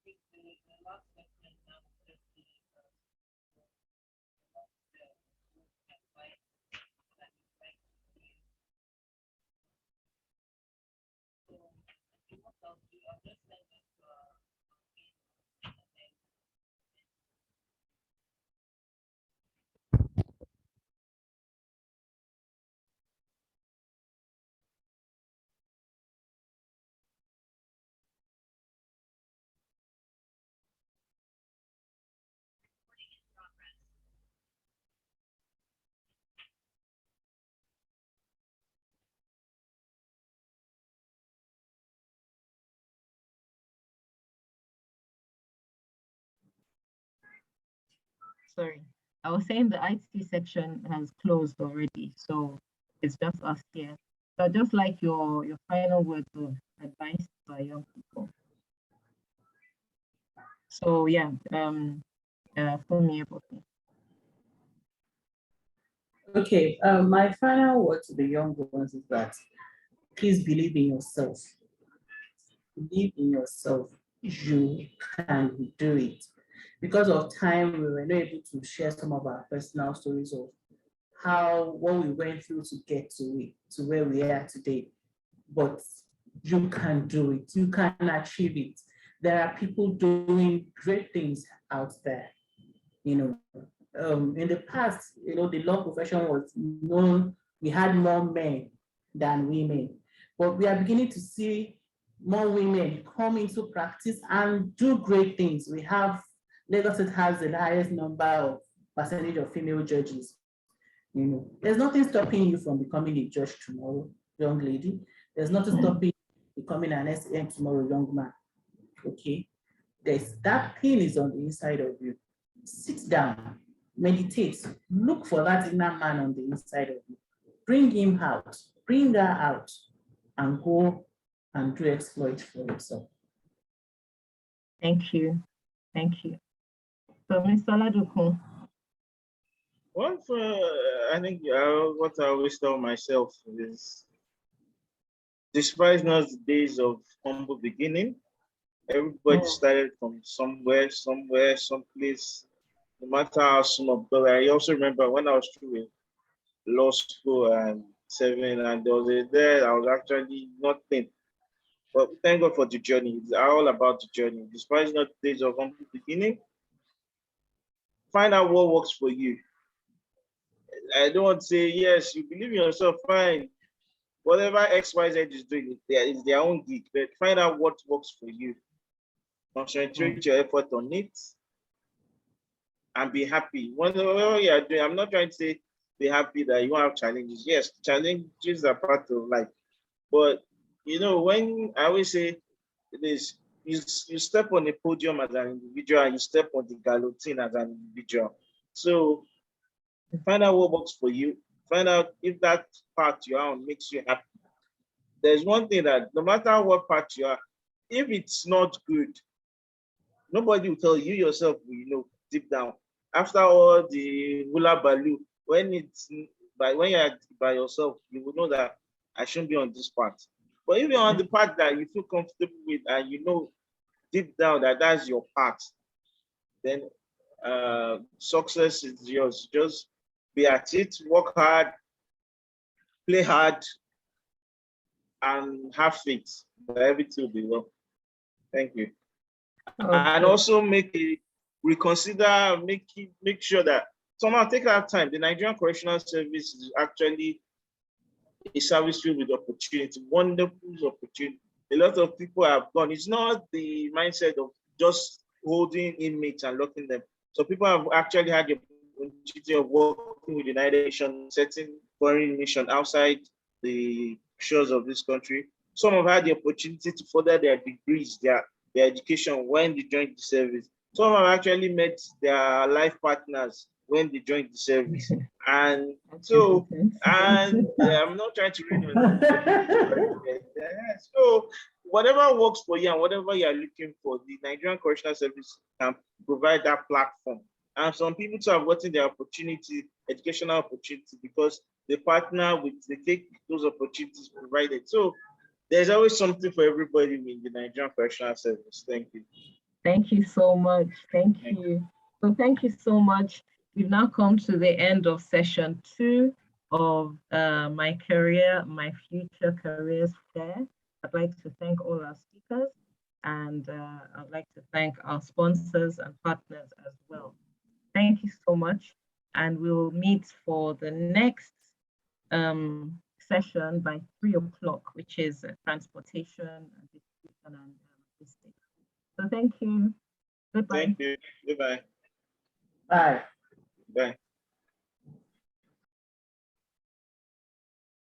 the last question now. Just the advice that you like to give. So, most of you, I'm just sending to Sorry, I was saying the IT section has closed already, so it's just us here. So I'd just like your final words of advice to our young people. So yeah, for me, Okay, my final word to the young ones is that please believe in yourself. Believe in yourself. You can do it. Because of time, we were not able to share some of our personal stories of what we went through to get to it, to where we are today. But you can do it. You can achieve it. There are people doing great things out there. You know, in the past, the law profession was known, we had more men than women, but we are beginning to see more women come into practice and do great things. We have, Lagos State has the highest number of percentage of female judges. There's nothing stopping you from becoming a judge tomorrow, young lady. There's nothing stopping you becoming an SM tomorrow, young man. Okay, that thing is on the inside of you. Sit down, meditate, look for that inner man on the inside of you. Bring him out, bring her out, and go and do exploit for yourself. Thank you. Thank you. So, Mr. Laduku. Well, I think what I always tell myself is, despise not the days of humble beginning. Everybody started from somewhere, someplace, no matter how small. But I also remember when I was through law school and 7, and there was a day I was actually nothing. But thank God for the journey. It's all about the journey. Despite not the days of humble beginning, find out what works for you. I don't want to say, yes, you believe in yourself, fine. Whatever XYZ is doing, it's their own gig, but find out what works for you. Concentrate your effort on it and be happy. Whatever you are doing, I'm not trying to say be happy that you won't have challenges. Yes, challenges are part of life. But, when I always say it is, you step on the podium as an individual and you step on the guillotine as an individual. So find out what works for you. Find out if that part you are on makes you happy. There's one thing that no matter what part you are, if it's not good, nobody will tell you. You yourself will know deep down. After all the hula baloo, when you're by yourself, you will know that I shouldn't be on this part. But if you're on the part that you feel comfortable with and you know deep down that that's your part, then success is yours. Just be at it, work hard, play hard, and have faith that everything will be well. Thank you. Okay. And also make sure that somehow take that time. The Nigerian Correctional Service is actually a service filled with opportunity, wonderful opportunity. A lot of people have gone. It's not the mindset of just holding inmates and locking them. So people have actually had the opportunity of working with the United Nations, setting foreign mission outside the shores of this country. Some have had the opportunity to further their degrees, their education when they joined the service. Some have actually met their life partners when they joined the service. And so, I'm not trying to read it. So, whatever works for you and whatever you are looking for, the Nigerian Correctional Service can provide that platform. And some people too have gotten the opportunity, educational opportunity, because they partner with, they take those opportunities provided. So, there's always something for everybody in the Nigerian correctional service. Thank you. Thank you so much. Thank you. So thank you so much. We've now come to the end of session 2 of My Career, My Future Careers Fair. I'd like to thank all our speakers, and I'd like to thank our sponsors and partners as well. Thank you so much, and we'll meet for the next session by 3 o'clock, which is transportation and distribution and logistics. So thank you. Goodbye. Thank you. Goodbye. Bye. Bye.